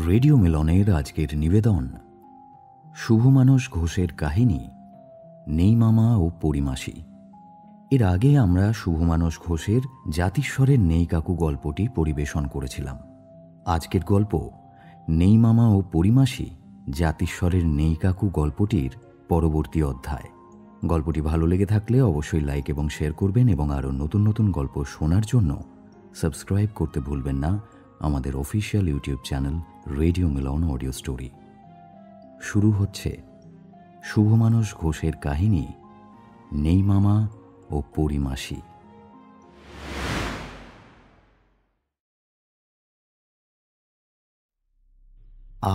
Radio মিলনের আজকের নিবেদন শুভমানস ঘোষের কাহিনী নেই মামা ও পরিমাসি। এর আগে আমরা শুভমানস ঘোষের জাতিস্বরের নেই কাকু গল্পটি পরিবেশন করেছিলাম। আজকের গল্প নেই মামা ও পরিমাসি জাতিস্বরের নেই কাকু গল্পটির পরবর্তী অধ্যায়। গল্পটি ভালো লেগে থাকলে অবশ্যই লাইক এবং শেয়ার করবেন এবং আরও নতুন নতুন গল্প শোনার জন্য সাবস্ক্রাইব করতে ভুলবেন না আমাদের official YouTube channel radio Milan audio story. শুরু হচ্ছে শুভমানস ঘোষের কাহিনী নেই মামা ও পরিমাসি।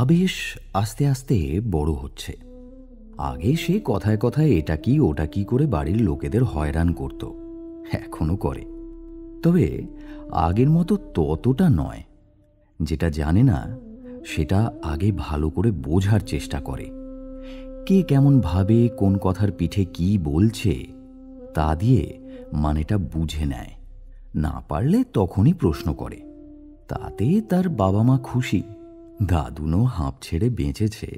আবেশ আস্তে আস্তে বড় হচ্ছে। আগে সে কথায় কথায় এটা কি ওটা কি করে বাড়ির লোকেদের হয়রান করত, এখনো করে, তবে আগের মতো ততটা নয়। যেটা জানে না সেটা আগে ভালো করে বোঝার চেষ্টা করে। কে কেমন ভাবে কোন কথার পিঠে কি বলছে তা দিয়ে মানেটা বুঝে নেয়। না পারলে তখনই প্রশ্ন করে। তাতে তার বাবা মা খুশি। দাদুনও হাঁপ ছেড়ে বেঁচেছে।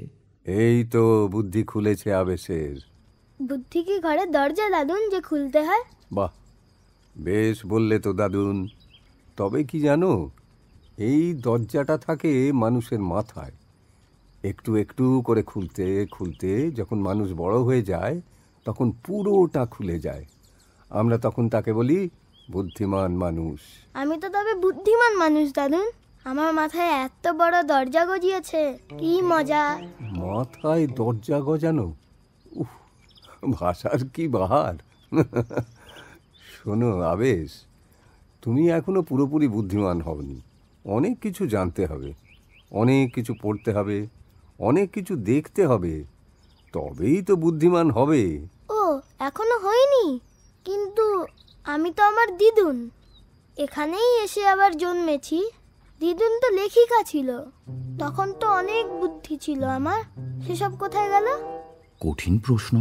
এই তো বুদ্ধি খুলেছে আবেশের। বুদ্ধি কি ঘরের দরজা দাদুন যে খুলতে হয়? বাহ, বেশ বললে তো দাদুন। তবে কি জানো, এই দরজাটা থাকে মানুষের মাথায়। একটু একটু করে খুলতে খুলতে যখন মানুষ বড় হয়ে যায় তখন পুরোটা খুলে যায়। আমরা তখন তাকে বলি বুদ্ধিমান মানুষ। আমি তো তবে বুদ্ধিমান মানুষ দাদুন। আমার মাথায় এত বড় দরজা গজিয়েছে, কি মজা! মাথায় দরজা গজানো, উফ, ভাষার কি বাহার! শোনো আবেশ, তুমি এখনো পুরোপুরি বুদ্ধিমান হওনি। অনেক কিছু জানতে হবে, অনেক কিছু পড়তে হবে, অনেক কিছু দেখতে হবে, তবেই তো বুদ্ধিমান হবে। ও, এখনো হয়নি? কিন্তু আমি তো আমার দিদুন, এখানেই এসে আবার জন্মেছি। দিদুন তো লেখিকা ছিল, তখন তো অনেক বুদ্ধি ছিল আমার, সেসব কোথায় গেল? কঠিন প্রশ্ন।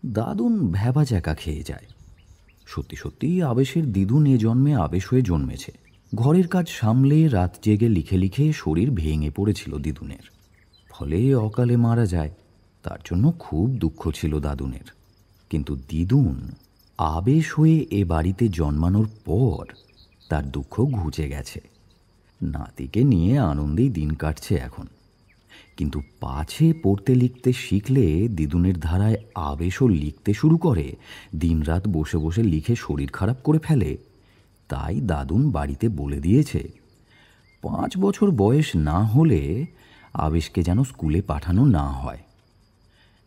দাদুন ভ্যাবা চ্যাকা খেয়ে যায়। সত্যি সত্যি আবেশের দিদুন এ জন্মে আবেশ হয়ে জন্মেছে। ঘরের কাজ সামলে রাত জেগে লিখে লিখে শরীর ভেঙে পড়েছিল দিদুনের। ফলে অকালে মারা যায়। তার জন্য খুব দুঃখ ছিল দাদুনের। কিন্তু দিদুন আবেশ হয়ে এ বাড়িতে জন্মানোর পর তার দুঃখ ঘুচে গেছে। নাতিকে নিয়ে আনন্দেই দিন কাটছে এখন। কিন্তু পাছে পড়তে লিখতে শিখলে দিদুনের ধারায় আবেশও লিখতে শুরু করে, দিনরাত বসে বসে লিখে শরীর খারাপ করে ফেলে। তাই দাদুন বাড়িতে বলে দিয়েছে 5 বছর বয়স না হলে আবেশকে যেন স্কুলে পাঠানো না হয়।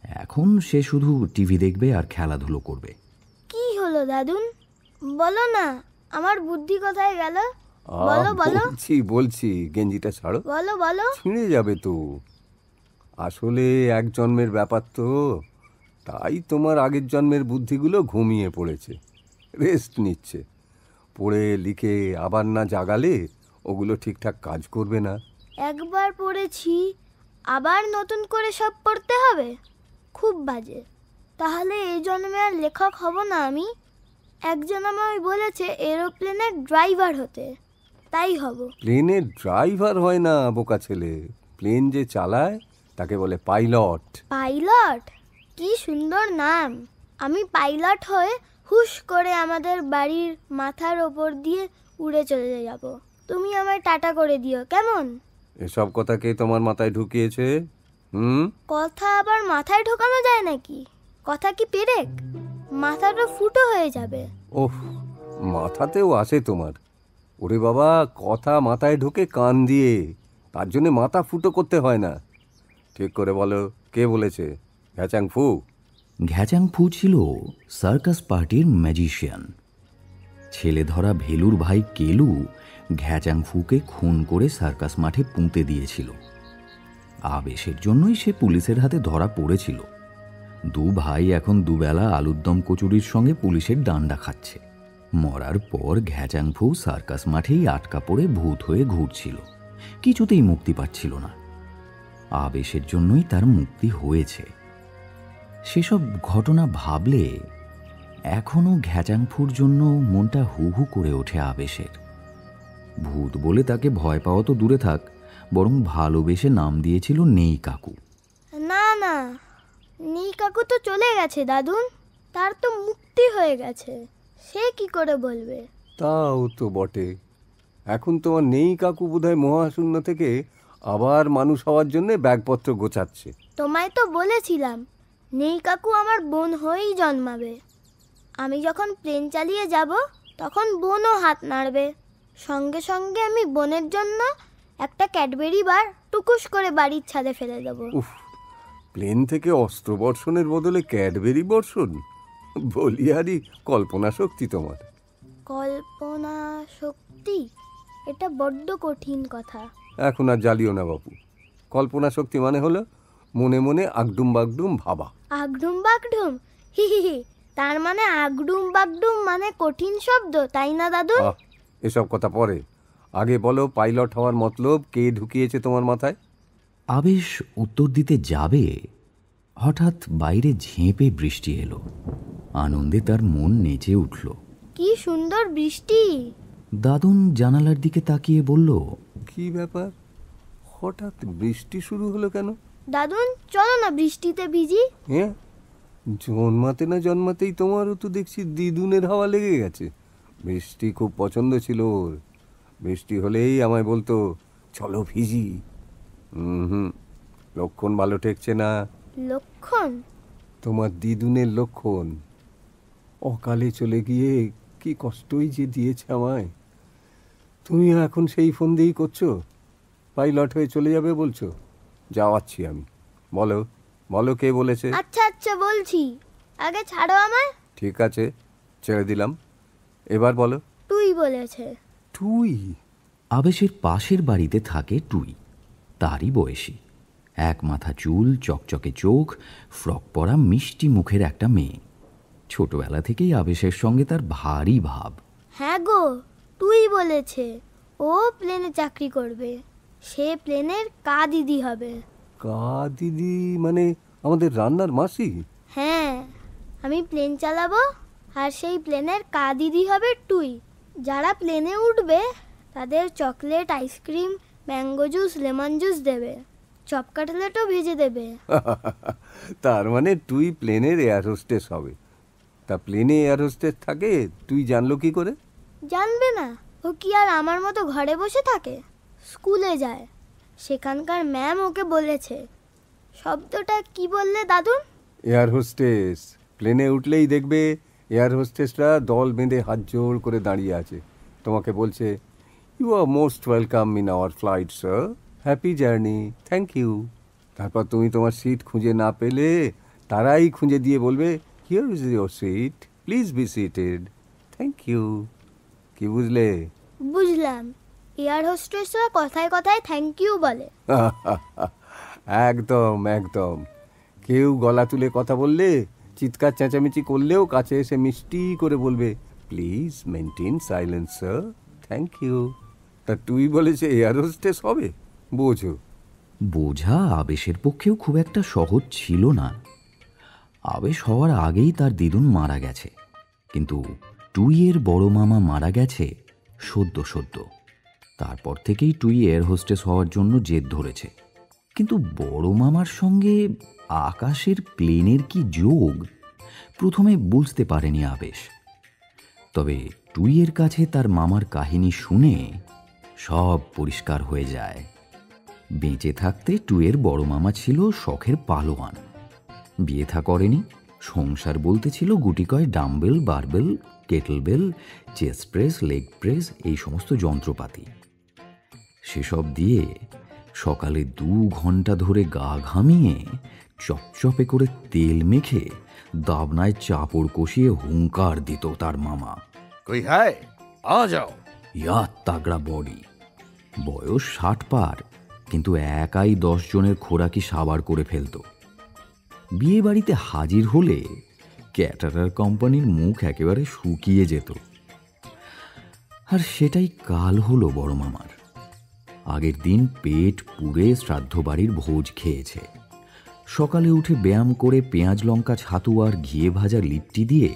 এখন সে শুধু টিভি দেখবে আর খেলাধুলো করবে। কি হলো দাদুন, বলো না, আমার বুদ্ধি কোথায় গেল? বলো বলো। বলছি, গেঞ্জিটা ছাড়ো, বলো বলো। ছিঁড়ে যাবে তো। আসলে এক জন্মের ব্যাপার তো, তাই তোমার আগের জন্মের বুদ্ধিগুলো ঘুমিয়ে পড়েছে, রেস্ট নিচ্ছে। পড়ে লিখে আবার না জাগালে ওগুলো ঠিকঠাক কাজ করবে না। একবার পড়েছি, আবার নতুন করে সব পড়তে হবে? খুব বাজে। তাহলে এই জন্মে আর লেখক হব না আমি। একজন আমায় বলেছে এরোপ্লেনের ড্রাইভার হতে, তাই হব। প্লেনের ড্রাইভার হয় না বোকা ছেলে, প্লেন যে চালায় তাকে বলে পাইলট। পাইলট? কি সুন্দর নাম! আমি পাইলট হয়ে হুশ করে আমাদের বাড়ির মাথার ওপর দিয়ে উড়ে চলে যাব। তুমি আমায় টাটা করে দিও, কেমন? এসব কথা কে তোমার মাথায় ঢুকিয়েছে? কথা আবার মাথায় ঢোকানো যায় নাকি? কথা কি পেরেক? মাথাটা ফুটো হয়ে যাবে। ওহ, মাথাতেও আসে তোমার? ওরে বাবা, কথা মাথায় ঢোকে কান দিয়ে, তার জন্য মাথা ফুটো করতে হয় না। ঠিক করে বলো, কে বলেছে? ঘ্যাচাং ফু? ঘ্যাচাং ফু ছিল সার্কাস পার্টির ম্যাজিশিয়ান। ছেলে ধরা ভেলুর ভাই কেলু ঘ্যাচাং ফুকে খুন করে সার্কাস মাঠে পুঁতে দিয়েছিল। আবেশের জন্যই সে পুলিশের হাতে ধরা পড়েছিল। 2 ভাই এখন দুবেলা আলুর দম কচুরির সঙ্গে পুলিশের ডান্ডা খাচ্ছে। মরার পর ঘ্যাচাং ফু সার্কাস মাঠেই আটকা পড়ে ভূত হয়ে ঘুরছিল, কিছুতেই মুক্তি পাচ্ছিল না। আবেশের জন্যই তার মুক্তি হয়েছে। সেসব ঘটনা ভাবলে এখনো ঘ্যাচাংফুর জন্য মনটা হু হু করে ওঠে আবেশের। ভূত বলে তাকে ভয় পাওয়া তো দূরে থাক, বরং ভালোবেসে নাম দিয়েছিল নেই কাকু। না না, নেই কাকু তো চলে গেছে দাদুন, তার তো মুক্তি হয়ে গেছে, সে কি করে বলবে? তাও তো বটে। এখন তোমার নেই কাকু বোধহয় মহাশূন্য থেকে আবার মানুষ হওয়ার জন্য ব্যাগপত্র গোছাচ্ছে। তোমায় তো বলেছিলাম নেই কাকু আমার বোন হয়েই জন্মাবে। আমি যখন প্লেন চালিয়ে যাব তখন বোনও হাত নাড়বে। সঙ্গে সঙ্গে আমি বোনের জন্য একটা ক্যাডবেরি বার টুকুস করে বাড়ির ছাদে ফেলে দেবো। উফ, প্লেন থেকে অস্ত্র বর্ষণের বদলে ক্যাডবেরি বর্ষণ! বলিয়ারি কল্পনা শক্তি তোমার। কল্পনা শক্তি, এটা বড্ড কঠিন কথা। এখন আর জ্বালিও না বাপু। কল্পনা শক্তি মানে হলো মনে মনে আগডুম বাগডুম ভাবা। আগডুম বাগডুম, হি হি হি, তার মানে আগডুম বাগডুম মানে কঠিন শব্দ, তাই না দাদু? আহ, এসব কথা পরে। আগে বলো, পাইলট হওয়ার মতলব কে ঢুকিয়েছে তোমার মাথায়? আবেশ উত্তর দিতে যাবে, হঠাৎ বাইরে ঝেঁপে বৃষ্টি এলো। আনন্দে তার মন নেচে উঠল। কি সুন্দর বৃষ্টি! দাদুন জানালার দিকে তাকিয়ে বলল, কি ব্যাপার, হঠাৎ বৃষ্টি শুরু হলো কেন? দাদুন চলো না বৃষ্টিতে ভিজি। হ্যাঁ, জন্মাতে না জন্মাতেই তোমারও তো দেখছি দিদুনের হাওয়া লেগে গেছে। বৃষ্টি খুব পছন্দ ছিল ওর। বৃষ্টি হলেই আমায় বলতো, চলো ভিজি। হুম, লক্ষণ ভালো ঠেকছে না। লক্ষণ? তোমার দিদুনের লক্ষণ। অকালে চলে গিয়ে কি কষ্টই যে দিয়েছে আমায়। তুমি এখন সেই ফোন দিয়েই করছো, পাইলট হয়ে চলে যাবে বলছো। যাওয়াচ্ছি আমি। বলো বলো, কে বলেছে? আচ্ছা আচ্ছা বলছি, আগে ছাড়ো আমায়। ঠিক আছে, ছেড়ে দিলাম। এবার বলো। তুই বলেছে। তুই? আবেশের পাশের বাড়িতে থাকে টুই, তারই বয়সী, এক মাথা চুল, চকচকে চোখ, ফ্রক পরা মিষ্টি মুখের একটা মেয়ে। ছোটবেলা থেকেই আবেশের সঙ্গে তার ভারী ভাব। হ্যাঁ গো, তুই বলেছে ও প্লেনে চাকরি করবে, সে প্লেনের কা দিদি হবে। কা দিদি মানে আমাদের রান্নার মাসি? হ্যাঁ, আমি প্লেন চালাবো আর সেই প্লেনের কা দিদি হবে টুই। যারা প্লেনে উঠবে তাদের chocolate, ice cream, mango juice, lemon juice দেবে, চপ কাটলেটও ভেজে দেবে। তার মানে তুই প্লেনের এয়ার হোস্টেস হবে। তা প্লেনে এয়ার হোস্টেস থাকে, তুই জানলো কি করে? জানবে না, ও কি আর আমার মতো ঘরে বসে থাকে? স্কুলে যায়, সেখানকার ম্যাম ওকে বলেছে। শব্দটা কি বললে দাদুন? Air hostess. প্লেনে উঠলেই দেখবে এয়ার হোস্টেসরা দল বেঁধে হাত জোড় করে দাঁড়িয়ে আছে, তোমাকে বলছে, you are most welcome in our flight sir, happy journey, thank you. তারপর তুমি তোমার সিট খুঁজে না পেলে তারাই খুঁজে দিয়ে বলবে, here is your seat, please be seated, thank you. কি বুঝলে? বুঝলাম, এয়ার হোস্টেসরা কথায় কথায় থ্যাংক ইউ বলে। একদম একদম। কেউ গলা তুলে কথা বললে, চিৎকার চেঁচামেচি করলেও কাছে এসে মিষ্টি করে বলবে, please maintain silence sir, thank you. তা তুই বলেছে এয়ার হোস্টেস হবে? বোঝো। বোঝা আবেশের পক্ষেও খুব একটা সহজ ছিল না। আবেশ হওয়ার আগেই তার দিদুন মারা গেছে, কিন্তু টুইয়ের বড় মামা মারা গেছে সদ্য সদ্য। তারপর থেকেই টুই এয়ার হোস্টেস হওয়ার জন্য জেদ ধরেছে। কিন্তু বড় মামার সঙ্গে আকাশের প্লেনের কি যোগ, প্রথমে বুঝতে পারেনি আবেশ। তবে টুইয়ের কাছে তার মামার কাহিনী শুনে সব পরিষ্কার হয়ে যায়। বেঁচে থাকতে টুইয়ের বড় মামা ছিল শখের পালোয়ান। বিয়ে থা করেনি, সংসার বলতে ছিল গুটিকয় dumbbell, barbell, kettlebell, chest press, leg press, এই সমস্ত যন্ত্রপাতি। সেসব দিয়ে সকালে 2 ঘন্টা ধরে গা ঘামিয়ে চপচপে করে তেল মেখে দাবনায় চাপড় কষিয়ে হুঙ্কার দিত তার মামা, कोई है आ जाओ। ইয়া তাগড়া বডি। বয়স 60 পার, কিন্তু একাই 10 জনের খোরাকি সাবার করে ফেলত। বিয়ে বাড়িতে হাজির হলে ক্যাটারার কোম্পানির মুখ একেবারে শুকিয়ে যেত। আর সেটাই কাল হলো বড় মামার। আগের দিন পেট পুড়ে শ্রাদ্ধ বাড়ির ভোজ খেয়েছে। সকালে উঠে ব্যায়াম করে পেঁয়াজ লঙ্কা ছাতু আর ঘিয়ে ভাজা লিপটি দিয়ে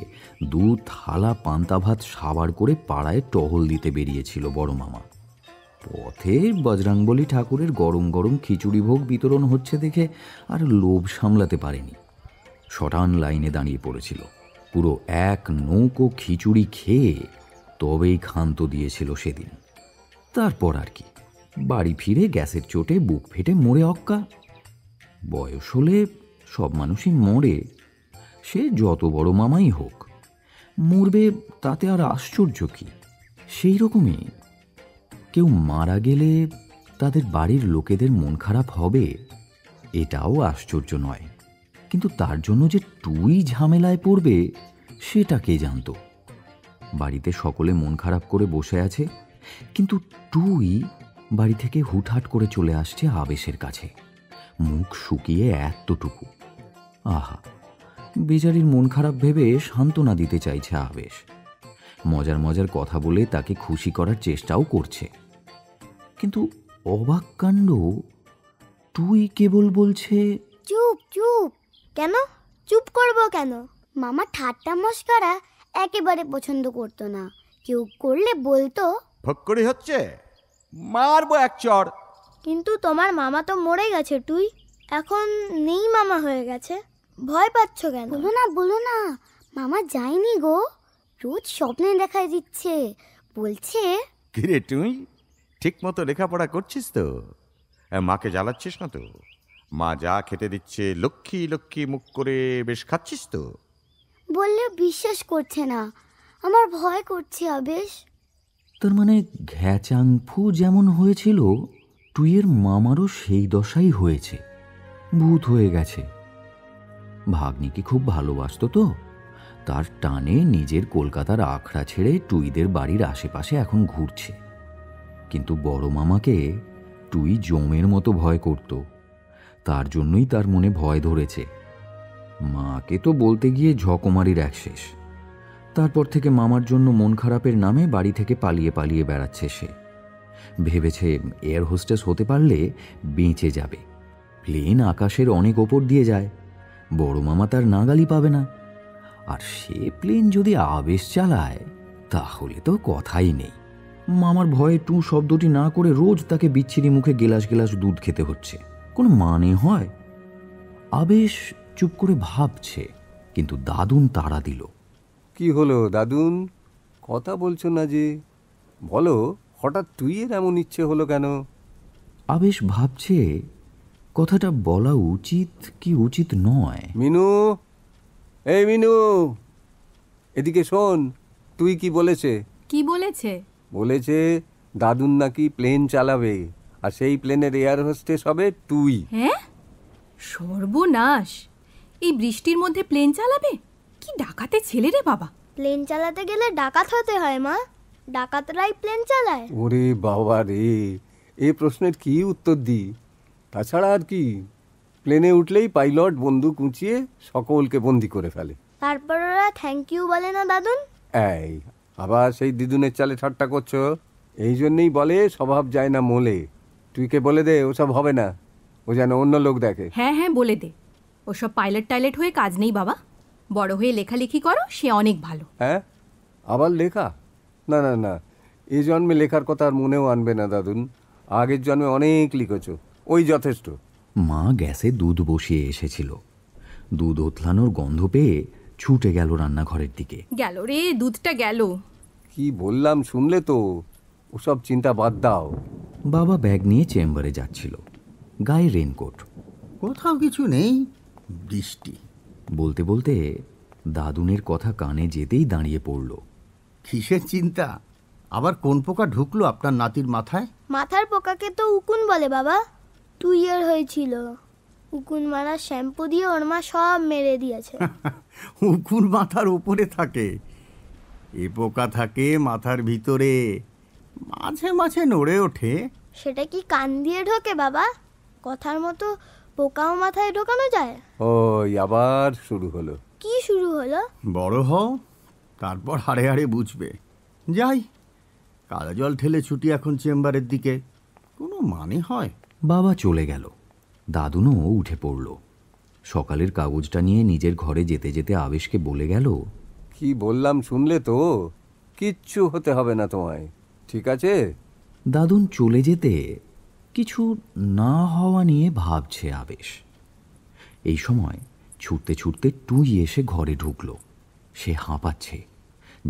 2 থালা পান্তা ভাত সাবার করে পাড়ায় টহল দিতে বেরিয়েছিল বড় মামা। পথে বজরাংবলী ঠাকুরের গরম গরম খিচুড়ি ভোগ বিতরণ হচ্ছে দেখে আর লোভ সামলাতে পারেনি। শটান লাইনে দাঁড়িয়ে পড়েছিল। পুরো এক নৌকো খিচুড়ি খেয়ে তবেই ক্ষান্ত দিয়েছিল সেদিন। তারপর আর কি, বাড়ি ফিরে গ্যাসের চোটে বুক ফেটে মরে অক্কা। বয়স হলে সব মানুষই মরে, সে যত বড় মামাই হোক। মরবে তাতে আর আশ্চর্য কি? সেই রকমই কেউ মারা গেলে তাদের বাড়ির লোকেদের মন খারাপ হবে, এটাও আশ্চর্য নয়। কিন্তু তার জন্য যে টুই ঝামেলায় পড়বে সেটা কে জানত? বাড়িতে সকলে মন খারাপ করে বসে আছে, কিন্তু টুই বাড়ি থেকে হুটহাট করে চলে আসছে আবেশের কাছে, মুখ শুকিয়ে এতটুকু। আহা, বেচারির মন খারাপ ভেবে সান্ত্বনা দিতে চাইছে আবেশ। মজার মজার কথা বলে তাকে খুশি করার চেষ্টাও করছে। কিন্তু অবাক কাণ্ড, টুই কেবল বলছে, চুপ চুপ। কেন চুপ করব কেন? মামা ঠাট্টা মস্করা একেবারে পছন্দ করতো না। কেউ করলে বলতো ফক্করি হচ্ছে, মারবো এক চড়। কিন্তু তোমার মামা তো মরে গেছে টুই, এখন নেই, মামা হয়ে গেছে। ভয় পাচ্ছ কেন? বলো না, মামা যায়নি গো। রোজ স্বপ্নে দেখাই দিচ্ছে, বলছে। কিরে তুই ঠিক মতো লেখাপড়া করছিস তো? মাকে জ্বালাচ্ছিস না তো? মা যা খেতে দিচ্ছে লক্ষ্মী লক্ষ্মী মুখ করে বেশ খাচ্ছিস তো? বললেও বিশ্বাস করছে না, আমার ভয় করছে আবেশ। তার মানে ঘ্যাচাংফু যেমন হয়েছিল, টুইয়ের মামারও সেই দশাই হয়েছে, ভূত হয়ে গেছে। ভাগ্নিকে খুব ভালোবাসতো তো, তার টানে নিজের কলকাতার আখড়া ছেড়ে টুইদের বাড়ির আশেপাশে এখন ঘুরছে। কিন্তু বড় মামাকে টুই জমের মতো ভয় করত, তার জন্যই তার মনে ভয় ধরেছে। মাকে তো বলতে গিয়ে ঝকমারির এক শেষ। তারপর থেকে মামার জন্য মন খারাপের নামে বাড়ি থেকে পালিয়ে পালিয়ে বেড়াচ্ছে সে। ভেবেছে এয়ার হোস্টেস হতে পারলে বেঁচে যাবে। প্লেন আকাশের অনেক ওপর দিয়ে যায়, বড় মামা তার নাগালই পাবে না। আর সে প্লেন যদি আবেশ চালায় তাহলে তো কথাই নেই। মামার ভয়ে টু শব্দটি না করে রোজ তাকে বিচ্ছিরি মুখে গেলাস গেলাস দুধ খেতে হচ্ছে। কোনো মানে হয়? আবেশ চুপ করে ভাবছে, কিন্তু দাদুন তাড়া দিল। কি হলো দাদুন, কথা বলছো না যে? বলো, হঠাৎ টুইয়ের এমন ইচ্ছে হলো কেন? আবেশ ভাবছে কথাটা বলা উচিত কি উচিত নয়। মিনু, এই মিনু, এদিকে শোন। তুই কি বলেছে? কি বলেছে? বলেছে দাদুন নাকি প্লেন চালাবে, আর সেই প্লেনের এয়ার হোস্টেস হবে তুই। হ্যাঁ, সর্বনাশ! এই বৃষ্টির মধ্যে প্লেন চালাবে? কি ডাকাতে ছেলে রে বাবা! প্লেন চালাতে গেলে ডাকাত হতে হয় মা, ডাকাতরাই প্লেন চালায়। ওরে বাবা রে, এ প্রশ্নের কি উত্তর দিই? তাছাড়া আর কি, প্লেনে উঠলেই পাইলট বন্দুক উঁচিয়ে সকলকে বন্দি করে ফেলে। তারপর ওরা থ্যাংক ইউ বলে না দাদুন? এই আবার সেই দিদুনের চালে ঠাট্টা করছো? এই জন্যেই বলে স্বভাব যায় না মোলে। তুইকে বলে দে ওসব হবে না, ও যেন অন্য লোক দেখে। হ্যাঁ হ্যাঁ, বলে দে। ওসব পাইলট টাইলট হয়ে কাজ নেই বাবা, বড় হয়ে লেখালেখি করো, সে অনেক ভালো। হ্যাঁ, আবার লেখা? না না না, এই জন্মে লেখার কথা আর মনেও আনবে না দাদুন। আগের জন্মে অনেক লিখেছো, ওই যথেষ্ট। মা গ্যাসে দুধ বসিয়ে এসেছিল। দুধ ওতলানোর গন্ধ পেয়ে ছুটে গেল রান্নাঘরের দিকে। গেল রে, দুধটা গেল। কি বললাম শুনলে তো? ওসব চিন্তা বাদ দাও। বাবা ব্যাগ নিয়ে চেম্বারে যাচ্ছিল, গায়ে রেনকোট। কোথাও কিছু নেই, বৃষ্টি। বলতে বলতে দাদুনের কথা কানে যেতেই দাঁড়িয়ে পড়ল। কিসের চিন্তা? আবার কোন পোকা ঢুকলো আপনার নাতির মাথায়? মাথার পোকাকে তো উকুন বলে বাবা। 2 ইয়ার হয়েছিল, উকুন মারা শ্যাম্পু দিয়ে ওর মা সব মেরে দিয়েছে। উকুন মাথার উপরে থাকে, এ পোকা থাকে মাথার ভিতরে, মাঝে মাঝে নড়ে ওঠে। সেটা কি কান দিয়ে ঢোকে বাবা? কথার মতো পোকাও মাথায় ঢোকানো যায়? ওই আবার শুরু হলো। কি শুরু হলো? বড় হও, তারপর হাড়ে হাড়ে বুঝবে। যাই, কালো জল ঠেলে ছুটি এখন চেম্বারের দিকে, কোনো মানে হয়? বাবা চলে গেল, দাদুনও উঠে পড়ল। সকালের কাগজটা নিয়ে নিজের ঘরে যেতে যেতে আবেশকে বলে গেল, কি বললাম শুনলে তো? কিচ্ছু হতে হবে না তোমায়, ঠিক আছে? দাদুন চলে যেতে কিছু না হওয়া নিয়ে ভাবছে আবেশ। এই সময় ছুটতে ছুটতে টুই এসে ঘরে ঢুকলো। সে হাঁপাচ্ছে,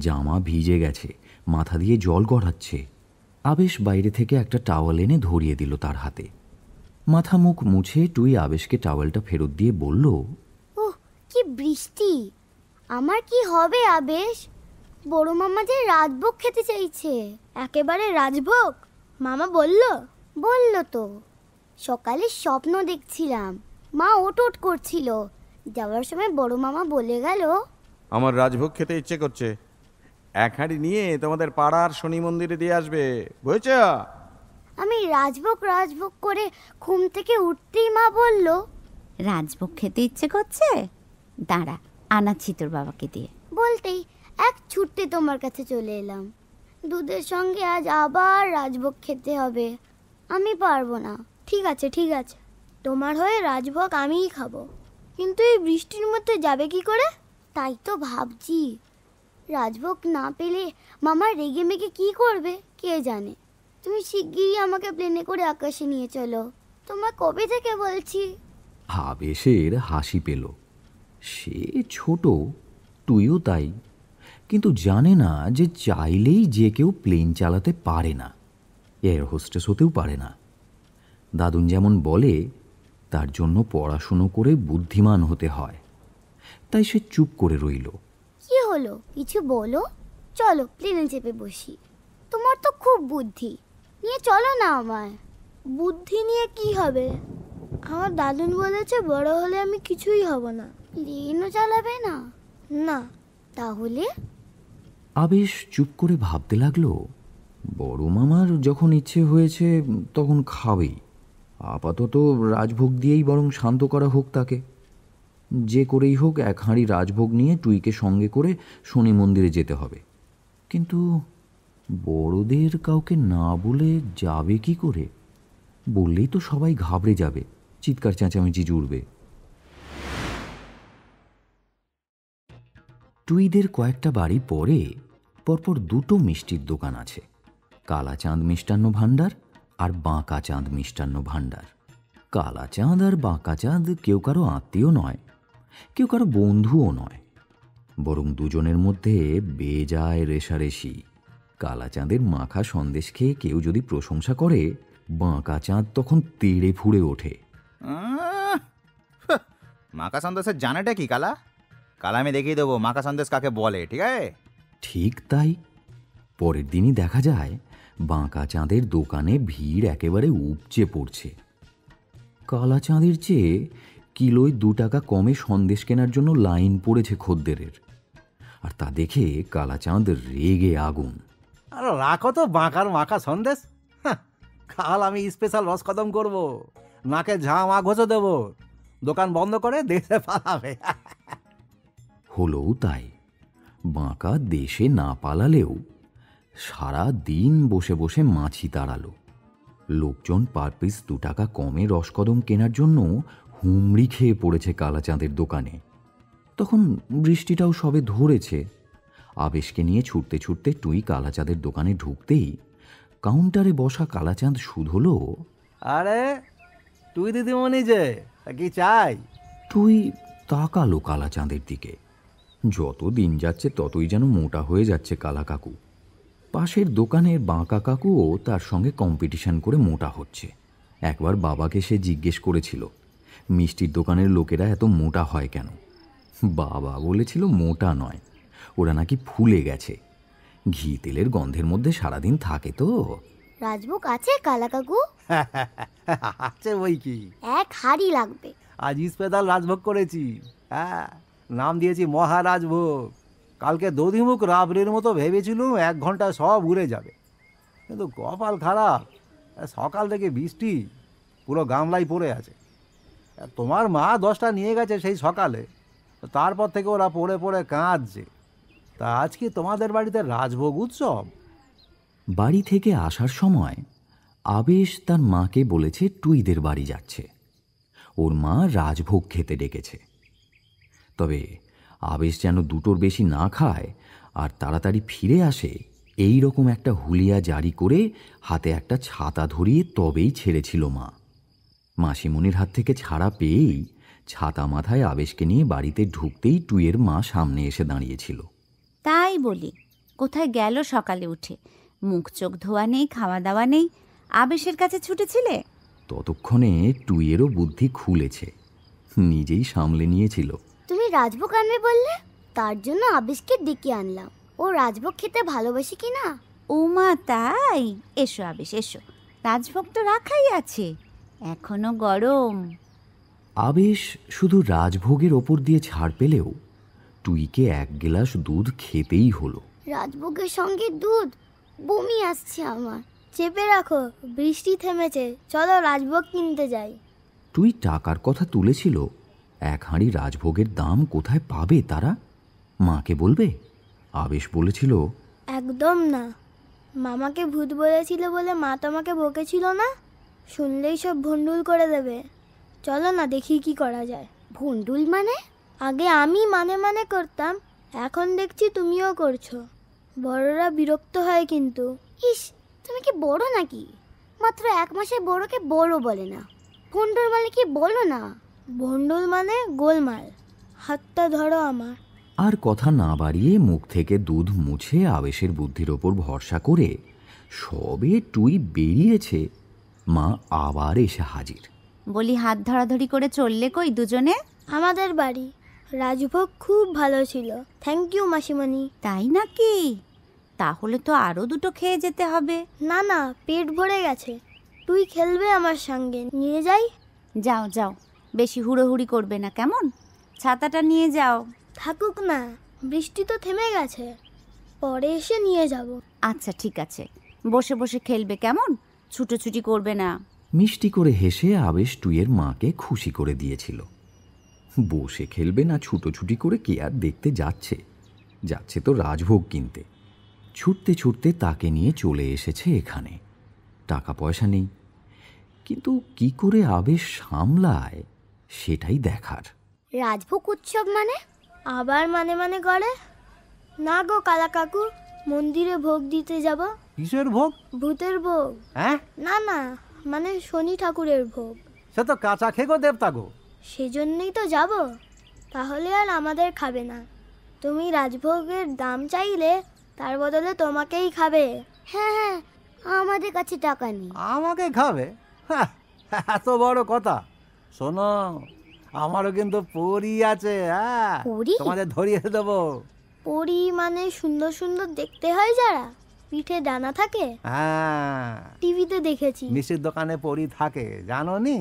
জামা ভিজে গেছে, মাথা দিয়ে জল গড়াচ্ছে। আবেশ বাইরে থেকে একটা টাওয়াল এনে ধরিয়ে দিল তার হাতে। মাথা মুখ মুছে টুই আবেশকে টাওয়ালটা ফেরত দিয়ে বলল, ওহ, কি বৃষ্টি! আমার কি হবে আবেশ? বড় মামা যে রাজভোগ খেতে চাইছে। একেবারে রাজভোগ? মামা বলল তো। সকালে স্বপ্ন দেখছিলাম, মা ওট করছিল। যাওয়ার সময় বড় মামা বলে গেল, আমার রাজভোগ খেতে ইচ্ছে করছে, এক হাঁড়ি নিয়ে তোমাদের পাড়ার শনি মন্দিরে দিয়ে আসবে, বুঝেছ? আমি রাজভোগ করে ঘুম থেকে উঠতেই মা বলল, রাজভোগ খেতে ইচ্ছে করছে, দাঁড়া আনাচ্ছি তোর বাবাকে দিয়ে। বলতেই এক ছুটতে তোমার কাছে চলে এলাম। দুধের সঙ্গে আজ আবার রাজভোগ খেতে হবে। আমি পারবো না। ঠিক আছে, তোমার হয়ে রাজভোগ আমিই খাবো। কিন্তু এই বৃষ্টির মধ্যে যাবে কি করে? তাই তো ভাবছি, রাজভোগ না পেলে মামা রেগে মেগে কি করবে কে জানে। তুমি শিগগিরই আমাকে প্লেনে করে আকাশে নিয়ে চলো। তোমার কবে থেকে বলছি। আবেশের হাসি পেল। সে ছোট, তুইও তাই, কিন্তু জানে না যে চাইলেই যে কেউ প্লেন চালাতে পারে না, এয়ার হোস্টেস হতেও পারে না। দাদুন যেমন বলে, তার জন্য পড়াশুনো করে বুদ্ধিমান হতে হয়। তাই সে চুপ করে রইল। কি হলো, কিছু বলো। চলো প্লেনে চেপে বসি। তোমার তো খুব বুদ্ধি, নিয়ে চলো না আমায়। বুদ্ধি নিয়ে কি হবে? আমার দাদুন বলেছে বড় হলে আমি কিছুই হব না। প্লেনও চালাবে না? না। তাহলে? আবেশ চুপ করে ভাবতে লাগলো, বড় মামার যখন ইচ্ছে হয়েছে তখন খাবেই। আপাতত রাজভোগ দিয়েই বরং শান্ত করা হোক তাকে। যে করেই হোক এক হাঁড়ি রাজভোগ নিয়ে টুইকে সঙ্গে করে শনি মন্দিরে যেতে হবে। কিন্তু বড়দের কাউকে না বলে যাবে কি করে? বললেই তো সবাই ঘাবড়ে যাবে, চিৎকার চেঁচামেচি জুড়বে। টুইদের কয়েকটা বাড়ি পরে পরপর দুটো মিষ্টির দোকান আছে, কালাচাঁদ মিষ্টান্ন ভাণ্ডার আর বাঁকা চাঁদ মিষ্টান্ন ভাণ্ডার। কালাচাঁদ আর বাঁকা চাঁদ কেউ কারো আত্মীয় নয়, কেউ কারো বন্ধুও নয়, বরং দুজনের মধ্যে বেজায় রেশারেশি। কালাচাঁদের মাখা সন্দেশ খেয়ে কেউ যদি প্রশংসা করে, বাঁকা চাঁদ তখন তেড়ে ফুড়ে ওঠে। মাকা সন্দেশের জানেটা কি কালা? কালা আমি দেখিয়ে দেবো মাকা সন্দেশ কাকে বলে, ঠিক আছে? ঠিক তাই। পরের দিনই দেখা যায় বাঁকা চাঁদের দোকানে ভিড় একেবারে উপচে পড়ছে। কালা চাঁদের চেয়ে কিলোয় 2 টাকা কমে সন্দেশ কেনার জন্য লাইন পড়েছে খদ্দেরের। আর তা দেখে কালাচাঁদ রেগে আগুন। আর রাখো তো বাঁকার মাখা সন্দেশ। কাল আমি স্পেশাল রসকদম করব, নাকে ঝামা ঘষে দেব, দোকান বন্ধ করে দেশে পালাবে। হলোও তাই। বাঁকা দেশে না পালালেও সারা দিন বসে বসে মাছি তাড়ালো। লোকজন পার পিস 2 টাকা কমে রসকদম কেনার জন্য হুমড়ি খেয়ে পড়েছে কালাচাঁদের দোকানে। তখন বৃষ্টিটাও সবে ধরেছে। আবেশকে নিয়ে ছুটতে ছুটতে টুই কালাচাঁদের দোকানে ঢুকতেই কাউন্টারে বসা কালাচাঁদ শুধলো, আরে তুই দিদিমণি যে, কি চাই? টুই তাকালো কালাচাঁদের দিকে। যত দিন যাচ্ছে ততই যেন মোটা হয়ে যাচ্ছে কালা কাকু। পাশের দোকানের বাঁকা কাকুও তার সঙ্গে কম্পিটিশন করে মোটা হচ্ছে। একবার বাবাকে সে জিজ্ঞেস করেছিল, মিষ্টির দোকানের লোকেরা এত মোটা হয় কেন? বাবা বলেছিল মোটা নয়, ওরা নাকি ফুলে গেছে। ঘি তেলের গন্ধের মধ্যে সারাদিন থাকে তো। রাজভোগ আছে কালা কাকু? আছে বই কি, 1 হাঁড়ি লাগবে। আজ স্পেশাল রাজভোগ করেছি। হ্যাঁ, নাম দিয়েছি মহারাজভোগ। কালকে দধিমুখ রাবড়ির মতো ভেবেছিলুম 1 ঘন্টায় সব উড়ে যাবে, কিন্তু কপাল খারাপ, সকাল থেকে বৃষ্টি, পুরো গামলাই পড়ে আছে। তোমার মা 10টা নিয়ে গেছে সেই সকালে, তারপর থেকে ওরা পড়ে পড়ে কাঁদছে। তা আজ কি তোমাদের বাড়িতে রাজভোগ উৎসব? বাড়ি থেকে আসার সময় আবেশ তার মাকে বলেছে টুইদের বাড়ি যাচ্ছে। ওর মা রাজভোগ খেতে ডেকেছে। তবে আবেশ যেন 2টোর বেশি না খায় আর তাড়াতাড়ি ফিরে আসে, এই রকম একটা হুলিয়া জারি করে হাতে একটা ছাতা ধরিয়ে তবেই ছেড়েছিল মা। মাসিমণির হাত থেকে ছাড়া পেয়েই ছাতা মাথায় আবেশকে নিয়ে বাড়িতে ঢুকতেই টুইয়ের মা সামনে এসে দাঁড়িয়েছিল। তাই বলি, কোথায় গেল সকালে উঠে? মুখ চোখ ধোয়া নেই, খাওয়া দাওয়া নেই, আবেশের কাছে ছুটেছিলে? ততক্ষণে টুইয়েরও বুদ্ধি খুলেছে, নিজেই সামলে নিয়েছিল। তুমি রাজভোগ আনবে বললে, তার জন্য আবেশকে ডেকে আনলাম। ও রাজভোগ খেতে ভালোবাসে কি না? ও মা, তাই? এসো আবেশ, এসো, রাজভোগ তো রাখাই আছে, এখনো গরম। আবেশ শুধু রাজভোগের ওপর দিয়ে ছাড় পেলেও টুইকে এক গ্লাস দুধ খেতেই হলো। রাজভোগের সঙ্গে দুধ? বমি আসছে আমার। চেপে রাখো, বৃষ্টি থেমেছে, চলো রাজভোগ কিনতে যাই। টুই টাকার কথা তুলেছিল, এক হাঁড়ি রাজভোগের দাম কোথায় পাবে তারা? মাকে বলবে? আবেশ বলেছিল, একদম না। মামাকে ভূত বলেছিল বলে মা তোমাকে বকেছিল না? শুনলেই সব ভণ্ডুল করে দেবে। চলো না, দেখি কি করা যায়। ভণ্ডুল মানে? আগে আমি মানে করতাম, এখন দেখছি তুমিও করছো। বড়রা বিরক্ত হয় কিন্তু। ইস, তুমি কি বড় নাকি? মাত্র 1 মাসের বড়কে বড় বলে না। ভণ্ডুল মানে কি বলো না? ভণ্ডুল মানে গোলমাল। হাতটা ধরো আমার। আর কথা না বাড়িয়ে মুখ থেকে দুধ মুছে আবেশের বুদ্ধির ওপর ভরসা করে সবে টুই বেরিয়েছে, মা আবার এসে হাজির। বলি, হাত ধরাধরি করে চললে কই দুজনে? আমাদের বাড়ি। রাজভোগ খুব ভালো ছিল, থ্যাংক ইউ মাসিমণি। তাই নাকি? তাহলে তো আরো দুটো খেয়ে যেতে হবে। না না, পেট ভরে গেছে। তুই খেলবে আমার সঙ্গে, নিয়ে যাই? যাও যাও, বেশি হুড়োহুড়ি করবে না কেমন? ছাতাটা নিয়ে যাও। থাকুক না, বৃষ্টি তো থেমে গেছে, পরে এসে নিয়ে যাব। আচ্ছা ঠিক আছে, বসে বসে খেলবে কেমন? ছুটোছুটি করবে না। মিষ্টি করে হেসে আবেশ টুইয়ের মাকে খুশি করে দিয়েছিল। বসে খেলবে না ছুটোছুটি করে কে আর দেখতে যাচ্ছে? যাচ্ছে তো রাজভোগ কিনতে। ছুটতে ছুটতে তাকে নিয়ে চলে এসেছে এখানে। টাকা পয়সা নেই, কিন্তু কি করে আবেশ সামলায় সেটাই দেখার। রাজভোগ উৎসব মানে? আবার মানে করে? না গো কালা কাকু, মন্দিরে ভোগ দিতে যাব। কিসের ভোগ? ভূতের ভোগ। হ্যাঁ? না না, মানে শনি ঠাকুরের ভোগ। সে তো কাঁচা খেগো দেবতা গো। সেজন্যই তো যাব। তাহলে আর আমাদের খাবে না। তুমি রাজভোগের দাম চাইলে তার বদলে তোমাকেই খাবে। হ্যাঁ হ্যাঁ, আমাদের কাছে টাকা নেই। আমাকে খাবে? হ্যাঁ, এত বড় কথা। শোনো, আমারও কিন্তু পরী আছে। হ্যাঁ, পরী? তোমাদের ধরিয়ে দেবো। পরী মানে সুন্দর সুন্দর দেখতে হয় যারা, পিঠে ডানা থাকে? হ্যাঁ, টিভিতে দেখেছি। মিষ্টির দোকানে পরী থাকে, জানো নি?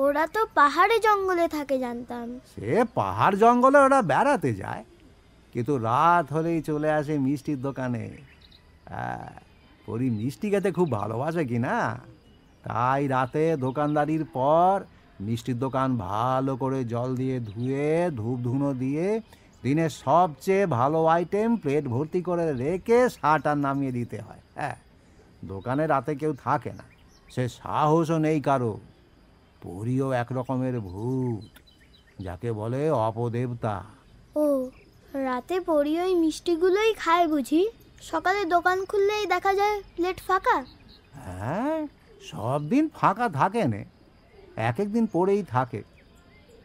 ওরা তো পাহাড়ে জঙ্গলে থাকে জানতাম। সে পাহাড় জঙ্গলে ওরা বেড়াতে যায়, কিন্তু রাত হলেই চলে আসে মিষ্টির দোকানে। হ্যাঁ, পরী মিষ্টি খেতে খুব ভালোবাসে কি না, তাই রাতে দোকানদারির পর মিষ্টির দোকান ভালো করে জল দিয়ে ধুয়ে ধূপ ধুনো দিয়ে দিনের সবচেয়ে ভালো আইটেম প্লেট ভর্তি করে রেখে শাটার নামিয়ে দিতে হয়। হ্যাঁ, দোকানে রাতে কেউ থাকে না, সে সাহসও নেই কারো। পরীও এক রকমের ভূত, যাকে বলে অপদেবতা। ও, রাতে পরী ওই মিষ্টিগুলোই খায় বুঝি? সকালে দোকান খুললেই দেখা যায় প্লেট ফাঁকা। হ্যাঁ, সব দিন ফাঁকা থাকে না, এক এক দিন পড়েই থাকে।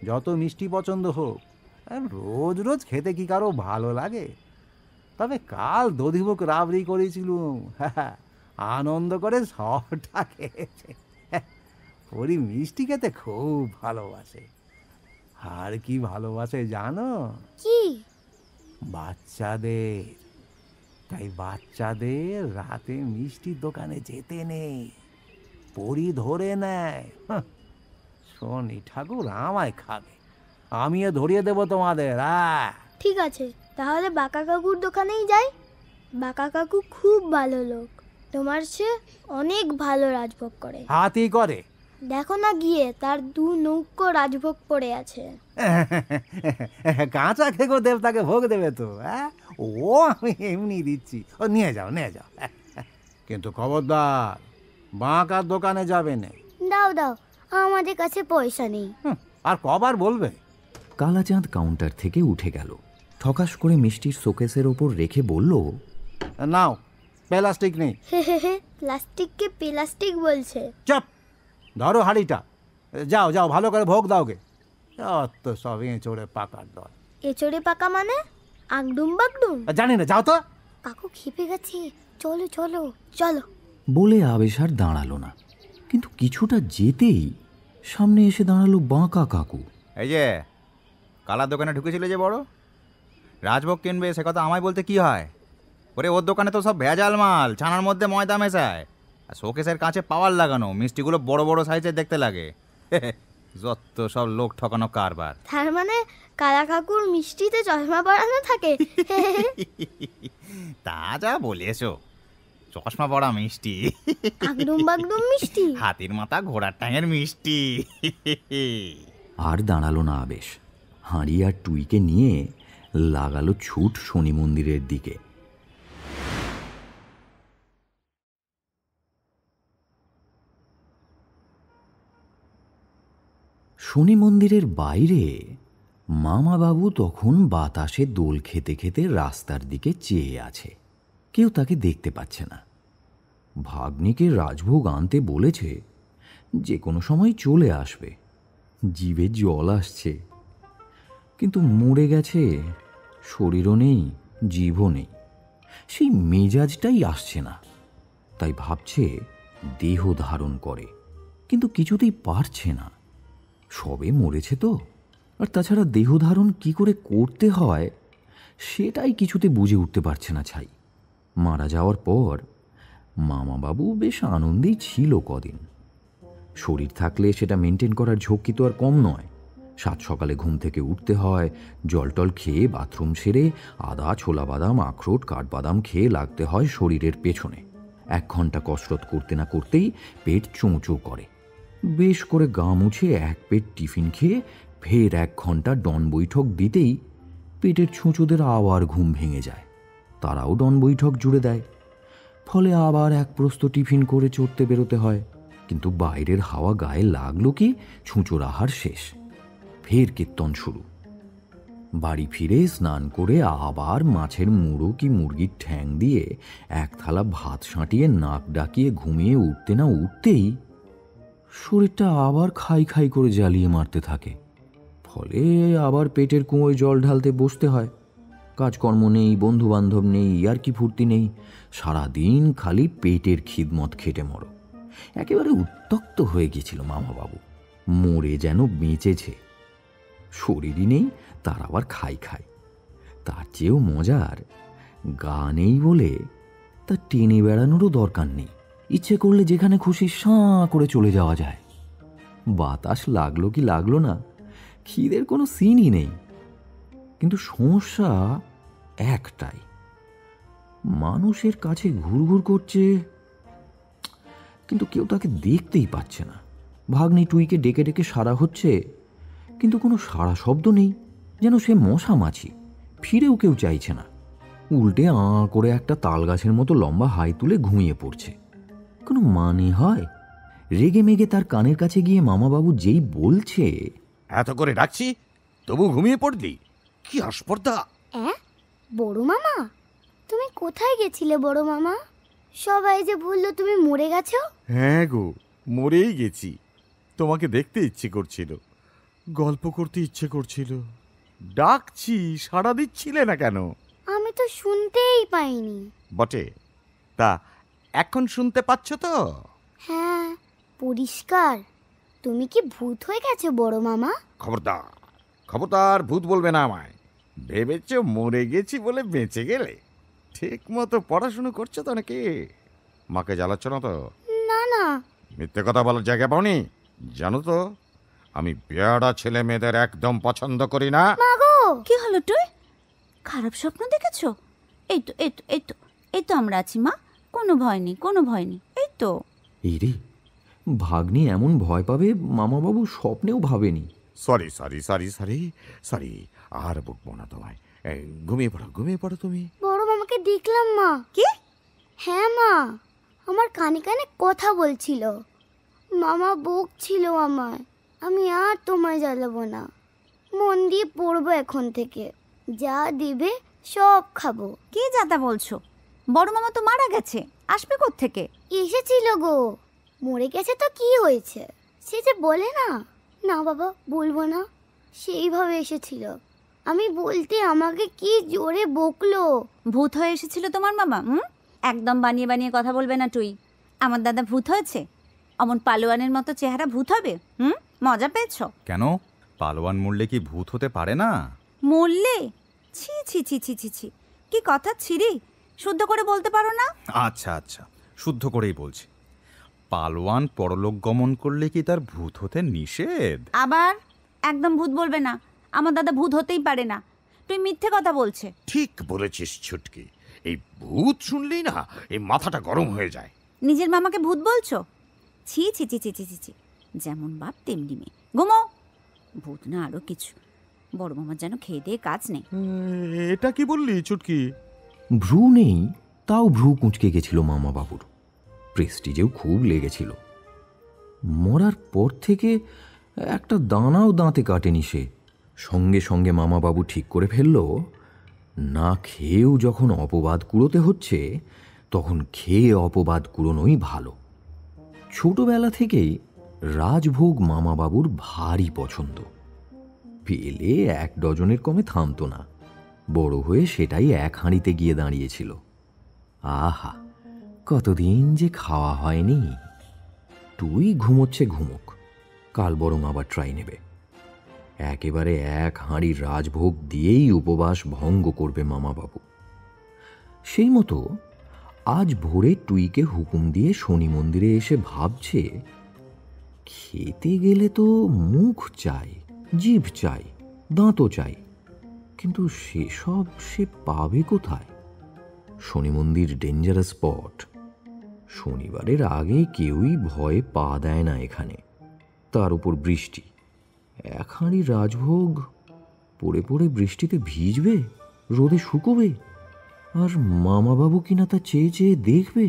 যত মিষ্টি পছন্দ হোক, আর রোজ রোজ খেতে কি কারো ভালো লাগে? তবে কাল দধিমুখ রাবড়ি করেছিলুম, হ্যাঁ, আনন্দ করে সবটা খেয়েছে। পরী মিষ্টি খেতে খুব ভালোবাসে। আর কি ভালোবাসে জানো? কি? বাচ্চাদের। তাই বাচ্চাদের রাতে মিষ্টির দোকানে যেতে নেই, পরী ধরে নেয়। শনি ঠাকুর আমায় খাবে, আমিও ধরিয়ে দেবো তোমাদের। ঠিক আছে, তাহলে বাঁকা কাকুর দোকানেই যাই। বাঁকা কাকু খুব ভালো লোক, তোমার সে অনেক ভালো রাজভোগ করে। হাতি করে? দেখো না গিয়ে, তার 2 নৌকো রাজভোগ পড়ে আছে। কাঁচা খেগো দেবতাকে ভোগ দেবে তো? ও আমি এমনি দিচ্ছি, ও নিয়ে যাও নিয়ে যাও। কিন্তু খবরদার বাঁকার দোকানে যাবে না। দাও দাও, আমাদের কাছে পয়সা নেই। আর কবার বলবে? কালাচাঁদ কাউন্টার থেকে উঠে গেল, ঠকাস করে মিষ্টির শোকেসের ওপর রেখে বলল, নাও প্লাস্টিক নেই। প্লাস্টিককে প্লাস্টিক বলছে। চপ, ধরো হাঁড়িটা, যাও যাও ভালো করে ভোগ দাওগে। অত সব এঁচড়ে পাকার দল। এচড়ে পাকা মানে? আগডুম বাগডুম জানি না, যাও তো। কাকু খেপে গেছে, চলো চলো চলো। বলে আবেশ আর দাঁড়ালো না, কিন্তু কিছুটা যেতেই সামনে এসে দাঁড়ালো বাঁকা কাকু। এই যে কালার দোকানে ঢুকেছিল যে বড়, রাজভোগ কিনবে সে কথা আমায় বলতে কি হয়? ওরে ওর দোকানে তো সব ভেজাল মাল, ছানার মধ্যে ময়দা মেশায়, আর শোকেসের কাছে পাওয়ার লাগানো, মিষ্টিগুলো বড় বড় সাইজের দেখতে লাগে। যত সব লোক ঠকানো কারবার। তার মানে কালা কাকুর মিষ্টিতে চশমা পরানো থাকে? তা যা বলেছো, চশমা পড়া মিষ্টি, আগডুম বাগডুম মিষ্টি, হাতির মাথা ঘোড়ার টাঙের মিষ্টি। আর দাঁড়ালো না আবেশ, হাঁড়ি আর টুইকে নিয়ে লাগালো ছুট শনি মন্দিরের দিকে। শনি মন্দিরের বাইরে মামাবাবু তখন বাতাসে দোল খেতে খেতে রাস্তার দিকে চেয়ে আছে। কেউ তাকে দেখতে পাচ্ছে না। ভাগ্নিকে রাজভোগ আনতে বলেছে, যে কোনো সময় চলে আসবে। জিভে জল আসছে, কিন্তু মরে গেছে, শরীরও নেই, জিভও নেই, সেই মেজাজটাই আসছে না। তাই ভাবছে দেহ ধারণ করে, কিন্তু কিছুতেই পারছে না। সবে মরেছে তো, আর তাছাড়া দেহ ধারণ কি করে করতে হয় সেটাই কিছুতে বুঝে উঠতে পারছে না ছাই। মারা যাওয়ার পর মামাবাবু বেশ আনন্দেই ছিল কদিন। শরীর থাকলে সেটা মেনটেন করার ঝক্কি তো আর কম নয়। সাত সকালে ঘুম থেকে উঠতে হয়, জলটল খেয়ে বাথরুম সেরে আদা, ছোলা বাদাম, আখরোট, কাঠবাদাম খেয়ে লাগতে হয় শরীরের পেছনে। 1 ঘন্টা কসরত করতে না করতেই পেট চোঁচো করে। বেশ করে গা মুছে 1 পেট টিফিন খেয়ে ফের 1 ঘন্টা ডন বৈঠক দিতেই পেটের ছুঁচোদের আবার ঘুম ভেঙে যায়। তারাও ডন বৈঠক জুড়ে দেয়। ফলে আবার 1 প্রস্ত টিফিন করে চড়তে বেরোতে হয়। কিন্তু বাইরের হাওয়া গায়ে লাগলো কি ছুঁচোর আহার শেষ, ফের কীর্তন শুরু। বাড়ি ফিরে স্নান করে আবার মাছের মুড়ো কি মুরগির ঠ্যাং দিয়ে 1 থালা ভাত সাঁটিয়ে নাক ডাকিয়ে ঘুমিয়ে উঠতে না উঠতেই শরীরটা আবার খাই খাই করে জ্বালিয়ে মারতে থাকে। ফলে আবার পেটের কুঁয়োয় জল ঢালতে বসতে হয়। কাজকর্ম নেই, বন্ধু বান্ধব নেই, আর কি ফুর্তি নেই। সারাদিন খালি পেটের খিদমত খেটে মরো। একেবারে উত্তক্ত হয়ে গেছিল মামাবাবু, মরে যেন বেঁচেছে। শরীরই নেই, তার আবার খাই খাই। তার চেয়েও মজার, গা নেই বলে তা টেনে বেড়ানোরও দরকার নেই। ইচ্ছে করলে যেখানে খুশি সাঁ করে চলে যাওয়া যায়। বাতাস লাগলো কি লাগলো না, খিদের কোনো সিনই নেই। কিন্তু সমস্যা একটাই, মানুষের কাছে ঘুরঘুর করছে, কিন্তু কেউ তাকে দেখতেই পাচ্ছে না। ভাগ্নি টুইকে ডেকে ডেকে সাড়া হচ্ছে, কিন্তু কোনো সাড়া শব্দ নেই, যেন সে মশা মাছি। ফিরেও কেউ চাইছে না, উল্টে করে একটা তাল গাছের মতো লম্বা হাই তুলে ঘুমিয়ে পড়ছে। কোনো মানে হয়? রেগে মেগে তার কানের কাছে গিয়ে মামাবাবু যেই বলছে, এত করে ডাকছি তবু ঘুমিয়ে পড়লি, কি আস্পর্ধা! বড় মামা, তুমি কোথায় গেছিলে বড় মামা? সবাই যে বললো তুমি মরে গেছো। হ্যাঁ গো, মরেই গেছি। তোমাকে দেখতে ইচ্ছে করছিল, গল্প করতে ইচ্ছে করছিল, ডাকছি সাড়া দিচ্ছিলে না কেন? আমি তো শুনতেই পাইনি। বটে, তা এখন শুনতে পাচ্ছ তো? হ্যাঁ, পরিষ্কার। তুমি কি ভূত হয়ে গেছো বড় মামা? খবরদার, খবরদার ভূত বলবে না আমায়। ভেবেছ মরে গেছি বলে বেঁচে গেলে? ঠিক মতো পড়াশুনো করছো তো নাকি? মাকে জ্বালাচ্ছ না তো? না না। মিথ্যে কথা বলার জায়গা পাওনি? জানো তো আমি বেয়াড়া ছেলে মেয়েদের একদম পছন্দ করি না। মাগো, কি হলো তুই? খারাপ স্বপ্ন দেখেছো? এই তো এই তো এই তো এই তো আমরা আছি মা, কোনো ভয় নেই, কোনো ভয় নেই। এই তো। এই রে, ভাগ্নি এমন ভয় পাবে মামাবাবু স্বপ্নেও ভাবেনি। Sorry sorry sorry sorry sorry, আর বকবো না তোমায়। ঘুমিয়ে পড়ো, ঘুমিয়ে পড়ো তুমি। বড় মামাকে দেখলাম মা। কি? হ্যাঁ মা, আমার কানে কানে কথা বলছিল। মামা বকছিল আমায়। আমি আর তোমায় জ্বালাবো না, মন দিয়ে পড়বো এখন থেকে। যা দিবে সব খাবো। কি যাতা বলছো? বড় মামা তো মারা গেছে, আসবে কোত্থেকে? এসেছিল গো, মরে গেছে তো কি হয়েছে, সে যে বলে না। না বাবা, বলবো না। সেইভাবে এসেছিল, আমি বলতে আমাকে কি জোরে বকলো। ভূত হয়ে এসেছিল তোমার মামা? একদম বানিয়ে বানিয়ে কথা বলবে না তুই। আমার দাদা ভূত হয়েছে? অমন পালোয়ানের মতো চেহারা ভূত হবে? মজা পেয়েছো? কেন, পালোয়ান মরলে কি ভূত হতে পারে না? মরলে? ছি ছি ছি ছি ছি ছি, কি কথা ছিরি, শুদ্ধ করে বলতে পারো না? আচ্ছা আচ্ছা, শুদ্ধ করেই বলছি। পালোয়ান পরলোক গমন করলে কি তার ভূত হতে নিষেধ? আবার একদম ভূত বলবে না, আমার দাদা ভূত হতেই পারে না। তুই মিথ্যে কথা বলছে। ঠিক বলেছিস ছুটকি, এই ভূত শুনলেই না এই মাথাটা গরম হয়ে যায়। নিজের মামাকে ভূত বলছো? ছি ছি ছি ছি ছি ছি ছি, যেমন বাপ তেমনি মেয়ে। ঘুমো। ভূত না আরো কিছু, বড় মামার যেন খেয়ে দিয়ে কাজ নেই। এটা কি বললি ছুটকি? ভ্রু নেই, তাও ভ্রু কুঁচকে গেছিল মামা বাবুর। প্রেস্টিজেও খুব লেগেছিল। মরার পর থেকে একটা দানাও দাঁতে কাটেনি সে। সঙ্গে সঙ্গে মামাবাবু ঠিক করে ফেলল, না খেয়েও যখন অপবাদ কুড়োতে হচ্ছে, তখন খেয়ে অপবাদ কুড়োনোই ভালো। ছোটবেলা থেকেই রাজভোগ মামাবাবুর ভারী পছন্দ। পেলে 1 ডজনের কমে থামত না। বড় হয়ে সেটাই 1 হাঁড়িতে গিয়ে দাঁড়িয়েছিল। আহা, কতদিন যে খাওয়া হয়নি। তুই ঘুমোচ্ছে ঘুমোক, কাল বরং আবার ট্রাই নেবে। একেবারে 1 হাঁড়ি রাজভোগ দিয়েই উপবাস ভঙ্গ করবে মামাবাবু। সেই মতো আজ ভোরে টুইকে হুকুম দিয়ে শনি মন্দিরে এসে ভাবছে, খেতে গেলে তো মুখ চাই, জিভ চাই, দাঁতও চাই, কিন্তু সেসব সে পাবে কোথায়? শনি মন্দির ডেঞ্জারাস স্পট। শনিবারের আগে কেউই ভয়ে পা দেয় না এখানে। তার উপর বৃষ্টি। 1 হাঁড়ি রাজভোগ পড়ে পড়ে বৃষ্টিতে ভিজবে, রোদে শুকোবে, আর মামাবাবু কিনা তা চেয়ে চেয়ে দেখবে।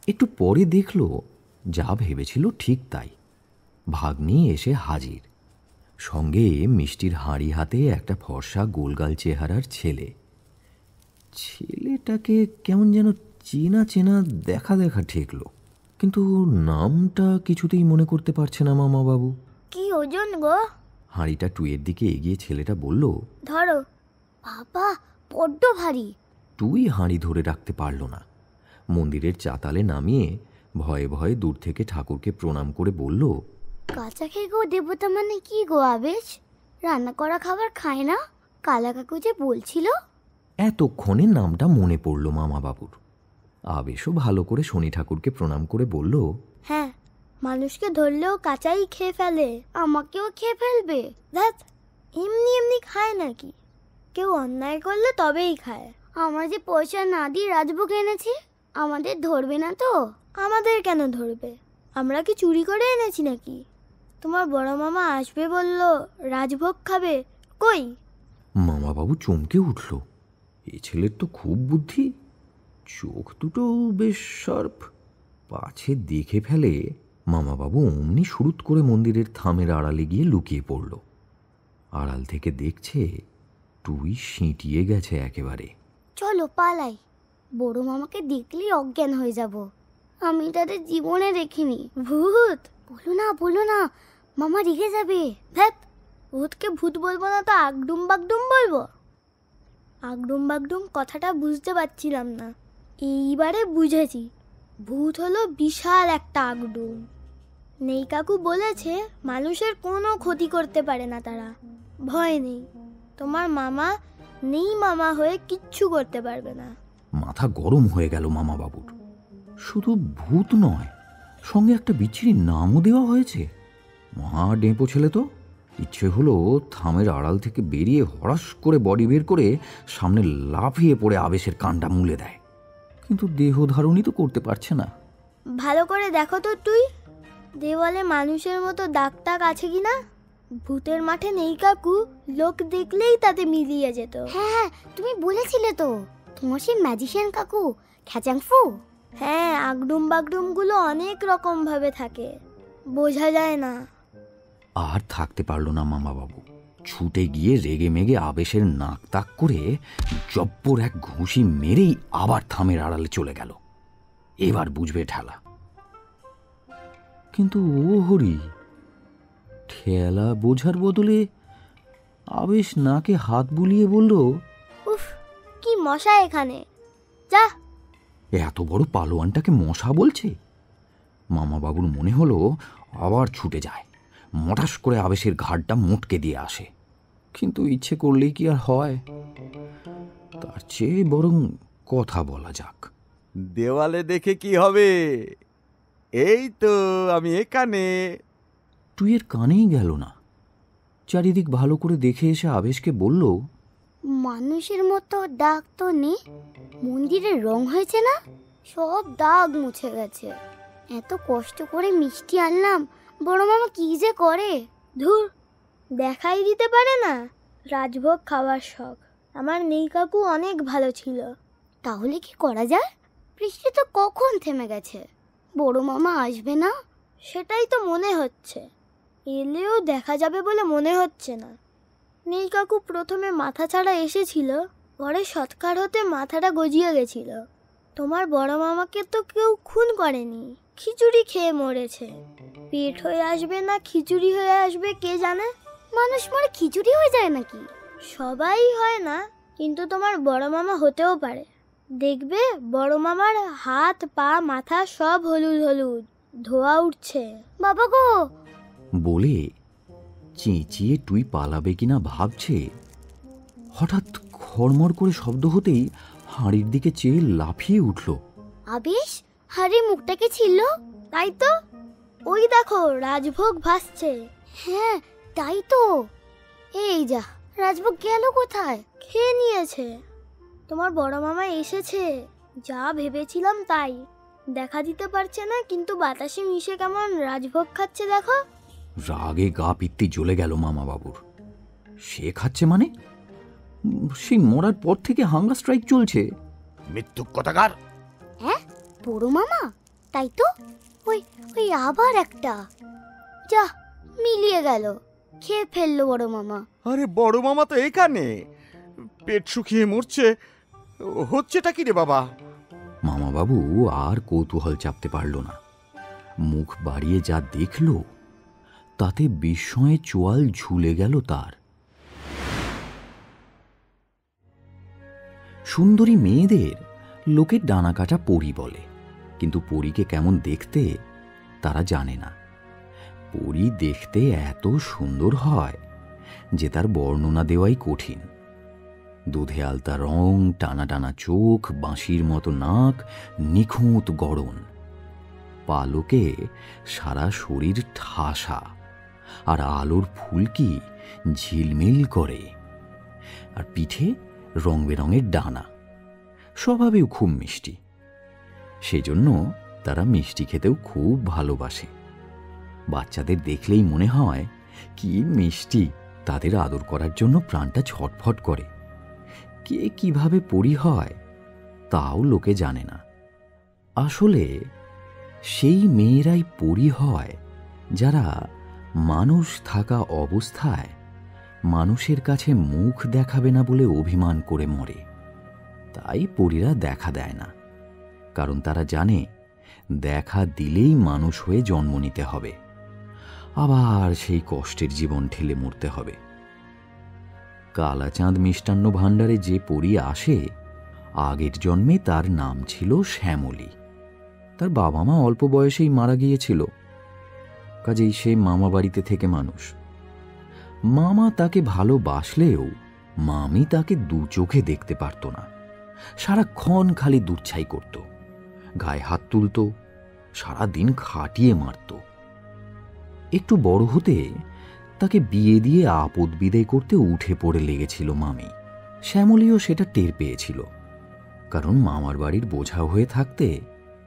একটু পরে দেখল, যা ভেবেছিল ঠিক তাই। ভাগ্নি এসে হাজির, সঙ্গে মিষ্টির হাঁড়ি হাতে একটা ফর্সা গোলগাল চেহারার ছেলে। ছেলেটাকে কেমন যেন চেনা চেনা দেখা দেখা ঠেকল, কিন্তু নামটা কিছুতেই মনে করতে পারছে না মামাবাবু। কি ওজন গো? হাঁড়িটা টুইয়ের দিকে এগিয়ে ছেলেটা বলল, ধরো। বাবা, বড্ড ভারী। টুই হাঁড়ি ধরে রাখতে পারল না। মন্দিরের চাতালে নামিয়ে ভয়ে ভয়ে দূর থেকে ঠাকুরকে প্রণাম করে বলল, কাঁচা খেয়ে গো দেবতা মানে কি গো আবেশ? রান্না করা খাবার খায় না? কালা কাকু যে বলছিল। এতক্ষণে নামটা মনে পড়ল মামাবাবুর। আবেশও ভালো করে শনি ঠাকুরকে প্রণাম করে বলল, হ্যাঁ, মানুষকে ধরলেও কাঁচাই খেয়ে ফেলে। আমাকেও খেয়ে ফেলবে? ধ্যাৎ, এমনি এমনি খায় নাকি? কেউ অন্যায় করলে তবেই খায়। আমরা যে পয়সা না দিয়ে রাজভোগ এনেছি, আমাদের ধরবে না তো? আমাদের কেন ধরবে? আমরা কি চুরি করে এনেছি নাকি? তোমার বড় মামা আসবে বলল, রাজভোগ খাবে। কই? মামাবাবু চমকে উঠল। এ ছেলের তো খুব বুদ্ধি। চোখ দুটো বেশ শার্প। পাছে দেখে ফেলে মামাবাবু অমনি শুরুত করে মন্দিরের থামের আড়ালে গিয়ে লুকিয়ে পড়ল। আড়াল থেকে দেখছে টুই সিঁটিয়ে গেছে একেবারে। চলো পালাই, বড় মামাকে দেখলেই অজ্ঞান হয়ে যাব। আমি তাদের জীবনে দেখিনি। ভূত? বলো না, মামা রেগে যাবে। ধ্যাৎ, ভূতকে ভূত বলবো না তো আগডুম বাগডুম বলবো? আগডুম বাগডুম কথাটা বুঝতে পারছিলাম না, এইবারে বুঝেছি। ভূত হলো বিশাল একটা আগডুম। নেই কাকু বলেছে মানুষের কোনো ক্ষতি করতে পারে না তারা, ভয় নেই। তোমার মামা নেই মামা হয়ে কিচ্ছু করতে পারবে না। মাথা গরম হয়ে গেল মামাবাবুর। শুধু ভূত নয়, সঙ্গে একটা বিচ্ছিরি নামও দেওয়া হয়েছে। মহা ডেঁপো ছেলে তো। ইচ্ছে হলো থামের আড়াল থেকে বেরিয়ে হড়াস করে বডি বের করে সামনে লাফিয়ে পড়ে আবেশের কানটা মুলে দেয়, কিন্তু দেহ ধারণই তো করতে পারছে না। ভালো করে দেখো তো তুই, দেওয়ালে মানুষের মতো দাগ টাগ আছে কিনা। ভূতের মাঠে নেই কাকু, লোক দেখলেই তাতে মিলিয়ে যেত। হ্যাঁ, তুমি বলেছিলে তো, তোমার সেই ম্যাজিশিয়ান কাকু খ্যাচাংফু। হ্যাঁ, আগডুম বাগডুমগুলো অনেক রকম ভাবে থাকে, বোঝা যায় না। আর থাকতে পারল না মামাবাবু। ছুটে গিয়ে রেগে মেগে আবেশের নাক তাক করে জব্বর এক ঘুষি মেরেই আবার থামের আড়ালে চলে গেল। এবার বুঝবে ঠেলা। কিন্তু ও হরি, ঠেলা বোঝার বদলে আবেশ নাকে হাত বুলিয়ে বলল, উফ, কি মশা এখানে, যা। এত বড় পালোয়ানটাকে মশা বলছে। মামা বাবুর মনে হলো আবার ছুটে যায়, মটাস করে আবেশের ঘাড়টা মোটকে দিয়ে আসে। কিন্তু ইচ্ছে করলেই কি আর হয়? তার চেয়ে বরং কথা বলা যাক। দেওয়ালে দেখে কি হবে, এই তো আমি এখানে। তুই এর কানেই গেল না। চারিদিক ভালো করে দেখে এসে আবেশকে বলল, মানুষের মতো দাগ তো নেই, মন্দিরের রং হয়েছে না, সব দাগ মুছে গেছে। এত কষ্ট করে মিষ্টি আনলাম, বড় মামা কি যে করে। ধুর, দেখাই দিতে পারে না রাজভোগ খাওয়ার শখ। আমার নেই কাকু অনেক ভালো ছিল। তাহলে কি করা যায়? বৃষ্টি তো কখন থেমে গেছে, বড় মামা আসবে না? সেটাই তো মনে হচ্ছে, এলেও দেখা যাবে বলে মনে হচ্ছে না। নেই কাকু প্রথমে মাথা ছাড়া এসেছিল, পরে সৎকার হতে মাথাটা গজিয়ে গেছিল। তোমার বড় মামাকে তো কেউ খুন করেনি, খিচুড়ি খেয়ে মরেছে। পেট হয়ে আসবে না খিচুড়ি হয়ে আসবে কে জানে। মানুষ মরে খিচুড়ি হয়ে যায় নাকি? সবাই হয় না, কিন্তু তোমার বড় মামা হতেও পারে। দেখবে বড় মামার হাত পা মাথা সব হলুদ হলুদ, ধোয়া উঠছে। বাবা গো! বলে চেঁচিয়ে টুই পালাবে কিনা ভাবছে, হঠাৎ খড়মড় করে শব্দ হতেই হাঁড়ির দিকে চেয়ে লাফিয়ে উঠল। আবেশ, হাড়ি মুখটাকে ছিল। তাই তো, ওই দেখো রাজভোগ ভাসছে। হ্যাঁ তাই তো। এই যা, রাজভোগ গেল কোথায়? খেয়ে নিয়েছে। তোমার বড় মামা এসেছে, যা ভেবেছিলাম তাই। দেখা দিতে পারছে না, কিন্তু বাতাসে মিশে কেমন রাজভোগ খাচ্ছে দেখো। রাগে গা পিত্তি জ্বলে গেল মামা বাবুর। সে খাচ্ছে মানে? সেই মরার পর থেকে হাঙ্গার স্ট্রাইক চলছে। মৃত্যুক কথাকার। হ্যাঁ, বড় মামা, তাই তো। ওই ওই আবার একটা। যা, মিলিয়ে গেল, খেয়ে ফেললো বড় মামা। আরে বড় মামা তো এখানে, পেট শুকিয়ে মরছে। হচ্ছেটা কি রে বাবা? মামা বাবু আর কৌতূহল চাপতে পারল না। মুখ বাড়িয়ে যা দেখল, তাতে বিস্ময়ে চোয়াল ঝুলে গেল তার। সুন্দরী মেয়েদের লোকে ডানা কাটা পরী বলে, কিন্তু পরীকে কেমন দেখতে তারা জানে না। পরী দেখতে এত সুন্দর হয় যে তার বর্ণনা দেওয়াই কঠিন। দুধে আলতা রং, টানা টানা চোখ, বাঁশির মতো নাক, নিখুঁত গড়ন, পালকে সারা শরীর ঠাসা, আর আলোর ফুলকি ঝিলমিল করে, আর পিঠে রং বেরঙের ডানা। স্বভাবেও খুব মিষ্টি, সেজন্য তারা মিষ্টি খেতেও খুব ভালোবাসে। বাচ্চাদের দেখলেই মনে হয় কি মিষ্টি, তাদের আদর করার জন্য প্রাণটা ছটফট করে। কে কিভাবে পরী হয় তাও লোকে জানে না। আসলে সেই মেয়েরাই পরী হয় যারা মানুষ থাকা অবস্থায় মানুষের কাছে মুখ দেখাবে না বলে অভিমান করে মরে। তাই পরীরা দেখা দেয় না, কারণ তারা জানে দেখা দিলেই মানুষ হয়ে জন্ম নিতে হবে, আবার সেই কষ্টের জীবন ঠেলে মরতে হবে। কালাচাঁদ মিষ্টান্ন ভাণ্ডারে যে পরী আসে, আগের জন্মে তার নাম ছিল শ্যামলী। তার বাবা মা অল্প বয়সেই মারা গিয়েছিল, কাজেই সে মামা বাড়িতে থেকে মানুষ। মামা তাকে ভালোবাসলেও মামি তাকে দু চোখে দেখতে পারত না। সারাক্ষণ খালি দুচ্ছাই করত, গায়ে হাত তুলত, সারাদিন খাটিয়ে মারত। একটু বড় হতে তাকে বিয়ে দিয়ে আপদ বিদায় করতে উঠে পড়ে লেগেছিল মামি। শ্যামলীও সেটা টের পেয়েছিল, কারণ মামার বাড়ির বোঝা হয়ে থাকতে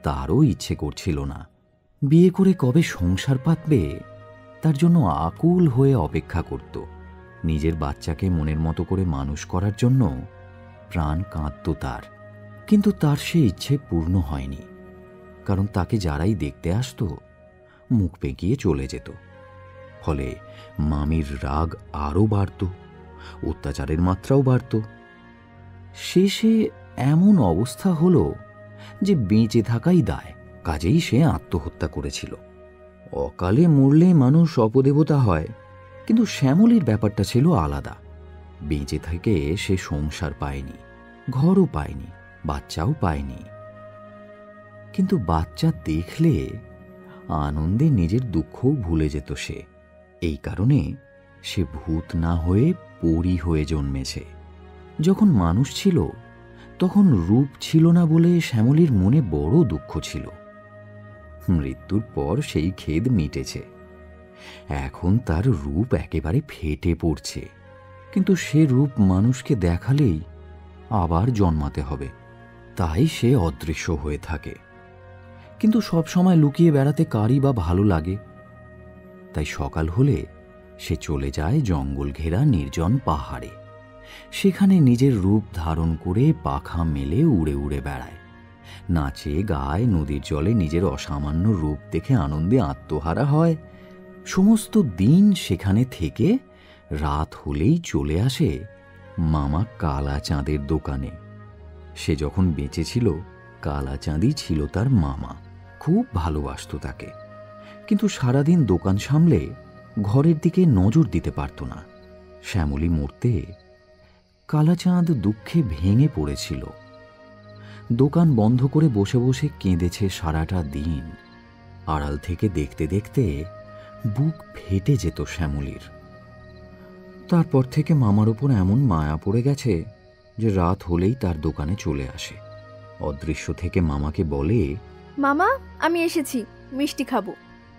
তারও ইচ্ছে করছিল না। বিয়ে করে কবে সংসার পাতবে তার জন্য আকুল হয়ে অপেক্ষা করত। নিজের বাচ্চাকে মনের মতো করে মানুষ করার জন্য প্রাণ কাঁদত তার। কিন্তু তার সে ইচ্ছে পূর্ণ হয়নি, কারণ তাকে যারাই দেখতে আসতো মুখ পেঁকিয়ে চলে যেত। ফলে মামির রাগ আরও বাড়ত, অত্যাচারের মাত্রাও বাড়ত। শেষে এমন অবস্থা হলো যে বেঁচে থাকাই দায়, কাজেই সে আত্মহত্যা করেছিল। অকালে মরলে মানুষ অপদেবতা হয়, কিন্তু শ্যামলীর ব্যাপারটা ছিল আলাদা। বেঁচে থেকে সে সংসার পায়নি, ঘরও পায়নি, বাচ্চাও পায়নি। কিন্তু বাচ্চা দেখলে আনন্দে নিজের দুঃখও ভুলে যেত সে। এই কারণে সে ভূত না হয়ে পরী হয়ে জন্মেছে। যখন মানুষ ছিল তখন রূপ ছিল না বলে শ্যামলীর মনে বড় দুঃখ ছিল। মৃত্যুর পর সেই খেদ মিটেছে। এখন তার রূপ একেবারে ফেটে পড়ছে, কিন্তু সে রূপ মানুষকে দেখালেই আবার জন্মাতে হবে। তাই সে অদৃশ্য হয়ে থাকে। কিন্তু সব সময় লুকিয়ে বেড়াতে কারই বা ভালো লাগে। তাই সকাল হলে সে চলে যায় জঙ্গল ঘেরা নির্জন পাহাড়ে। সেখানে নিজের রূপ ধারণ করে পাখা মেলে উড়ে উড়ে বেড়ায়, নাচে গায়, নদীর জলে নিজের অসামান্য রূপ দেখে আনন্দে আত্মহারা হয়। সমস্ত দিন সেখানে থেকে রাত হলেই চলে আসে মামা কালা চাঁদের দোকানে। সে যখন বেঁচে ছিল কালা চাঁদই ছিল তার মামা, খুব ভালোবাসত তাকে। কিন্তু সারাদিন দোকান সামলে ঘরের দিকে নজর দিতে পারত না। শ্যামলী মরতে কালাচাঁদ দুঃখে ভেঙে পড়েছিল। দোকান বন্ধ করে বসে বসে কেঁদেছে সারাটা দিন। আড়াল থেকে দেখতে দেখতে বুক ফেটে যেত শ্যামলীর। তারপর থেকে মামার ওপর এমন মায়া পড়ে গেছে যে রাত হলেই তার দোকানে চলে আসে। অদৃশ্য থেকে মামাকে বলে, মামা আমি এসেছি, মিষ্টি খাবো।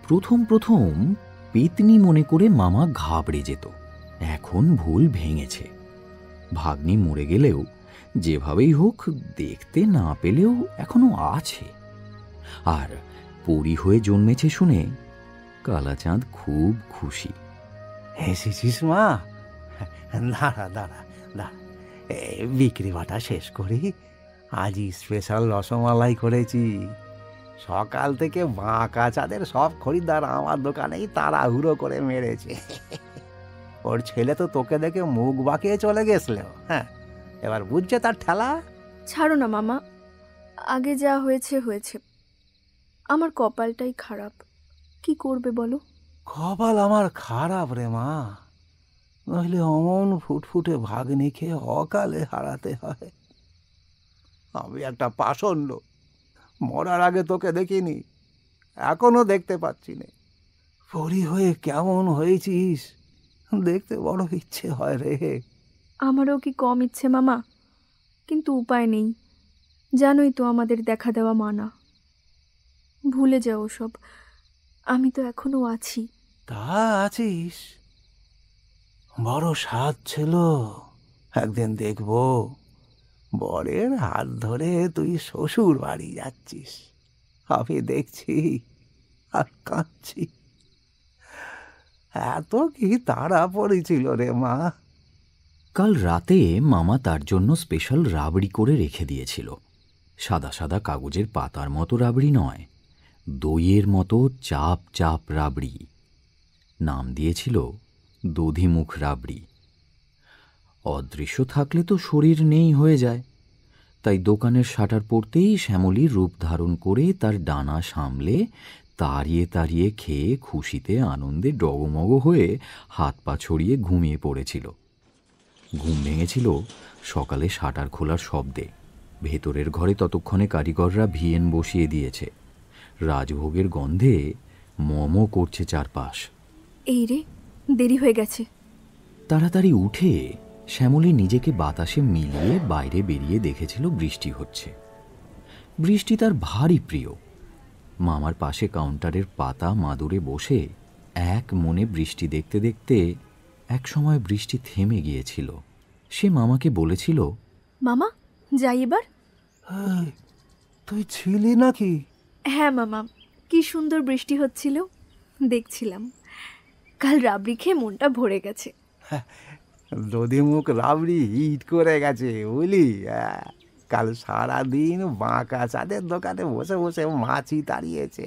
প্রথম প্রথম পেতনি মনে করে মামা ঘাবড়ে যেত। এখন ভুল ভেঙেছে। ভাগ্নি মরে গেলেও যেভাবেই হোক দেখতে না পেলেও এখনো আছে। আর পরী হয়ে জন্মেছে শুনে কালাচাঁদ খুব খুশি। এসেছিস মা? দাঁড়া দাঁড়া দাঁড়া, বিক্রি বাটা শেষ করি। আজই স্পেশাল রসমালাই করেছি। সকাল থেকে বাঁকা চাঁদের সব খরিদ্দার আমার দোকানেই তাড়াহুড়ো করে মেরেছে। ওর ছেলে তো তোকে দেখে মুখ বাঁকিয়ে চলে গেছিল। হ্যাঁ, এবার বুঝছে তার ঠেলা। ছাড়ো না মামা, আগে যা হয়েছে হয়েছে। আমার কপালটাই খারাপ, কি করবে বলো? কপাল আমার খারাপ রে মা, নইলে অমন ফুটফুটে ভাগ্নিকে অকালে হারাতে হয়। আমি একটা পাষণ্ড, মরার আগে তোকে দেখিনি, এখনো দেখতে পাচ্ছি না। পরী হয়ে কেমন হয়েছিস দেখতে বড় ইচ্ছে হয় রে। আমারও কি কম ইচ্ছে মামা, কিন্তু উপায় নেই। জানোই তো আমাদের দেখা দেওয়া মানা। ভুলে যাও সব, আমি তো এখনো আছি। তা আছিস? বড় স্বাদ ছিল একদিন দেখবো বরের হাত ধরে তুই শ্বশুর বাড়ি যাচ্ছিস। আমি দেখছি আর কাঁদছি। এত কি তাড়া পড়েছিল রে মা? কাল রাতে মামা তার জন্য স্পেশাল রাবড়ি করে রেখে দিয়েছিল। সাদা সাদা কাগজের পাতার মতো রাবড়ি নয়, দইয়ের মতো চাপ চাপ রাবড়ি। নাম দিয়েছিল দধিমুখ রাবড়ি। অদৃশ্য থাকলে তো শরীর নেই হয়ে যায়, তাই দোকানের শাটার পড়তেই শ্যামলী রূপ ধারণ করে তার ডানা সামলে তাড়িয়ে তাড়িয়ে খেয়ে খুশিতে আনন্দে ডগমগ হয়ে হাত পা ছড়িয়ে ঘুমিয়ে পড়েছিল। ঘুম ভেঙেছিল সকালে শাটার খোলার শব্দে। ভেতরের ঘরে ততক্ষণে কারিগররা ভিয়েন বসিয়ে দিয়েছে। রাজভোগের গন্ধে মম করছে চারপাশ। এই রে, দেরি হয়ে গেছে। তাড়াতাড়ি উঠে শ্যামলী নিজেকে বাতাসে মিলিয়ে বাইরে বেরিয়ে দেখেছিল বৃষ্টি হচ্ছে। বৃষ্টি তার ভারী প্রিয়। মামার পাশে কাউন্টারের পাতা মাদুরে বসে এক মনে বৃষ্টি দেখতে দেখতে এক সময় বৃষ্টি থেমে গিয়েছিল। সে মামাকে বলেছিল, মামা যাই এবার। তুই ছিলি নাকি? হ্যাঁ মামা, কি সুন্দর বৃষ্টি হচ্ছিল, দেখছিলাম। কাল রাবড়ি খেয়ে মনটা ভরে গেছে। দধিমুখ রাবড়ি হিট করে গেছে বুঝলি। কাল সারাদিন বাঁকা চাঁদের দোকানে বসে বসে মাছি তাড়িয়েছে।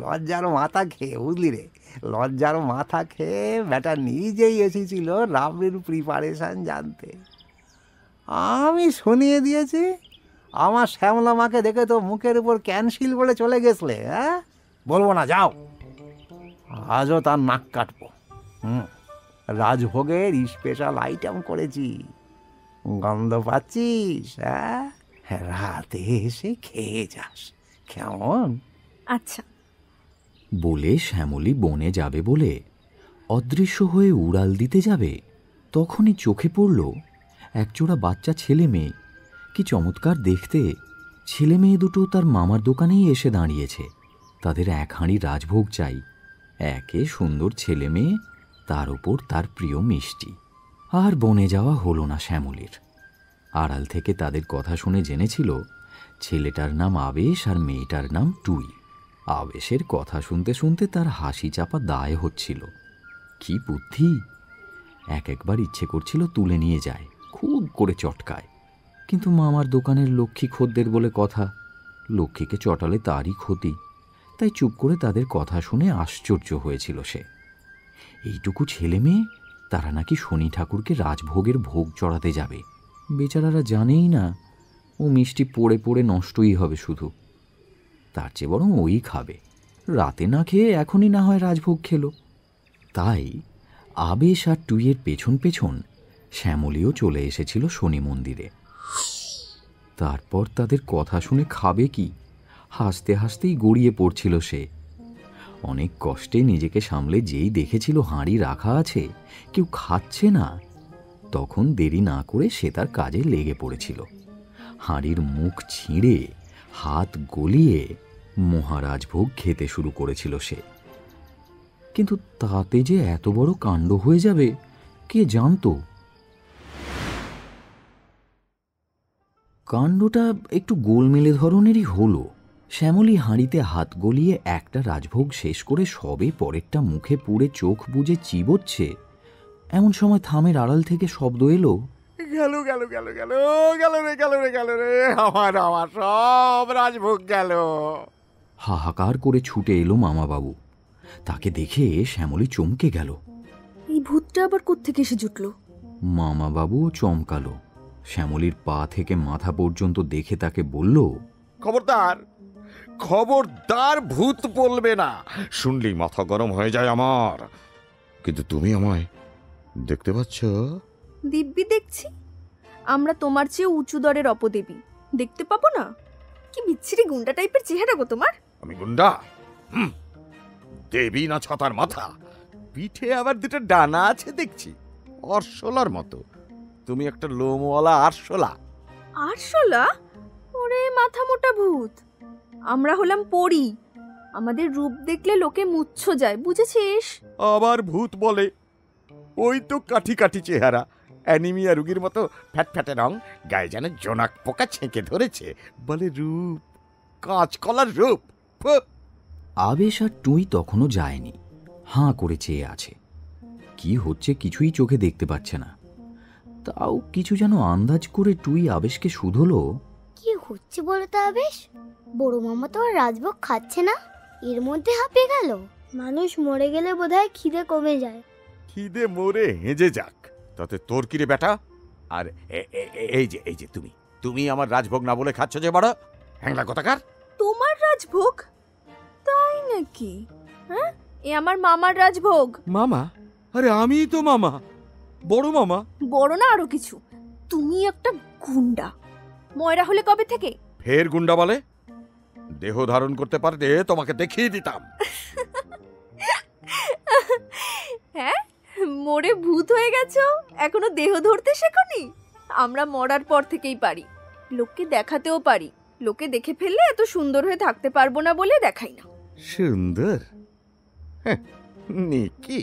লজ্জার মাথা খেয়ে বুঝলি রে। লজ্জার মাথা খেয়ে ব্যাটা নিজেই এসেছিল রাবড়ির প্রিপারেশন জানতে। আমি শুনিয়ে দিয়েছি, আমার শ্যামলা মাকে দেখে তো মুখের উপর ক্যান্সেল বলে চলে গেছলে। হ্যাঁ, বলবো না, যাও। আজও তার নাক কাটবো। রাজভোগের স্পেশাল আইটেম করেছি, গন্ধ পাচ্ছিস? হ্যাঁ, রাতে এসে খেয়ে যাস, কেমন? আচ্ছা। বলে শ্যামলী বনে যাবে বলে অদৃশ্য হয়ে উড়াল দিতে যাবে, তখনই চোখে পড়ল একজোড়া বাচ্চা ছেলে মেয়ে। কি চমৎকার দেখতে! ছেলে মেয়ে দুটো তার মামার দোকানেই এসে দাঁড়িয়েছে। তাদের এক হাঁড়ি রাজভোগ চাই। একে সুন্দর ছেলে মেয়ে, তার ওপর তার প্রিয় মিষ্টি। আর বনে যাওয়া হলো না শ্যামলীর। আড়াল থেকে তাদের কথা শুনে জেনেছিল ছেলেটার নাম আবেশ আর মেয়েটার নাম টুই। আবেশের কথা শুনতে শুনতে তার হাসি চাপা দায় হচ্ছিল। কি বুদ্ধি! একবার ইচ্ছে করছিল তুলে নিয়ে যায়, খুব করে চটকায়। কিন্তু মামার দোকানের লক্ষ্মী খদ্দের বলে কথা, লক্ষ্মীকে চটালে তারই ক্ষতি। তাই চুপ করে তাদের কথা শুনে আশ্চর্য হয়েছিল সে। এইটুকু ছেলে মেয়ে, তারা নাকি শনি ঠাকুরকে রাজভোগের ভোগ চড়াতে যাবে। বেচারারা জানেই না ও মিষ্টি পড়ে পড়ে নষ্টই হবে শুধু। তার চেয়ে বরং ওই খাবে, রাতে না খেয়ে এখনই না হয় রাজভোগ খেলো। তাই আবেশ আর টুইয়ের পেছন পেছন শ্যামলীও চলে এসেছিল শনি মন্দিরে। তারপর তাদের কথা শুনে খাবে কি? হাসতে হাসতেই গড়িয়ে পড়ছিল সে। অনেক কষ্টে নিজেকে সামলে যেই দেখেছিল হাঁড়ি রাখা আছে, কেউ খাচ্ছে না, তখন দেরি না করে সে তার কাজে লেগে পড়েছিল। হাঁড়ির মুখ ছিঁড়ে হাত গলিয়ে মহারাজ ভোগ খেতে শুরু করেছিল সে। কিন্তু তাতে যে এত বড় কাণ্ড হয়ে যাবে কে জানতো? কাণ্ডটা একটু গোলমেলে ধরনেরই হলো। শ্যামলী হাঁড়িতে হাত গলিয়ে একটা রাজভোগ শেষ করে সবে পরেরটা মুখে পুড়ে চোখ বুজে চিবোচ্ছে, এমন সময় থামের আড়াল থেকে শব্দ এলো, গেল গেল গেল গেল গেল রে গেল রে গেল রে, আমার আমার সব রাজভোগ গেল। হাহাকার করে ছুটে এলো মামাবাবু। তাকে দেখে শ্যামলী চমকে গেল। এই ভূতটা আবার কোত্থেকে এসে জুটলো? মামাবাবুও চমকালো। শ্যামলীর পা থেকে মাথা পর্যন্ত দেখে তাকে বলল, খবরদার খবরদার, ভূত বলবে না, শুনলেই মাথা গরম হয়ে যায় আমার। কিন্তু তুমি আমায় দেখতে পাচ্ছ? দিব্যি দেখছি। আমরা তোমার চেয়ে উঁচু দরের অপদেবী, দেখতে পাবো না? কি বিচ্ছিরি গুন্ডা টাইপের চেহারা গো তোমার। আমি গুন্ডা? দেবী না ছাতার মাথা, পিঠে আবার দুটো ডানা আছে দেখছি, অরশোলার মতো। তুমি একটা লোমওয়ালা আরশোলা। আরশোলা? ওরে মাথা মোটা ভূত! আমরা হলাম পরী, আমাদের রূপ দেখলে লোকে মুচ্ছ যায়, বুঝেছিস? আবার ভূত বলে? ওই তো কাঠি কাঠি চেহারা, অ্যানিমিয়া রুগীর মতো ফ্যাটফ্যাটে রং, গায়ে যেন জোনাক পোকা ছেঁকে ধরেছে, বলে রূপ, কাঁচকলার রূপ। আবেশ আর টুই তখনও যায়নি, হাঁ করে চেয়ে আছে। কি হচ্ছে কিছুই চোখে দেখতে পাচ্ছে না। তাও কিছু যেন আন্দাজ করে টুই আবেশকে শুধলো, কি হচ্ছে বলো তো আবেশ? বড় মামা তো আর রাজভোগ খাচ্ছে না, এর মধ্যে হাঁপিয়ে গেল। মানুষ মরে গেলে বোধহয় খিদে কমে যায়। খিদে মরে হেঁজে যাক, তাতে তোর কি রে বেটা? আর এই যে তুমি আমার রাজভোগ না বলে খাচ্ছ যে, বড় হ্যাংলা কথাকার। তোমার রাজভোগ? তাই নাকি? হ্যাঁ, এ আমার মামার রাজভোগ। মামা? আরে আমিই তো মামা, বড় মামা। বড় না আরো কিছু, তুমি একটা গুন্ডা। ময়রা হলে কবে থেকে? ফের গুন্ডা বলে? দেহ ধারণ করতে পারলে তোমাকে দেখিয়ে দিতাম। হ্যাঁ, মরে ভূত হয়ে গেছো, এখনো দেহ ধরতে শেখনি? আমরা মরার পর থেকেই পারি, লোককে দেখাতেও পারি। লোকে দেখে ফেললে এত সুন্দর হয়ে থাকতে পারবো না বলে দেখাই না। সুন্দর? নিকি,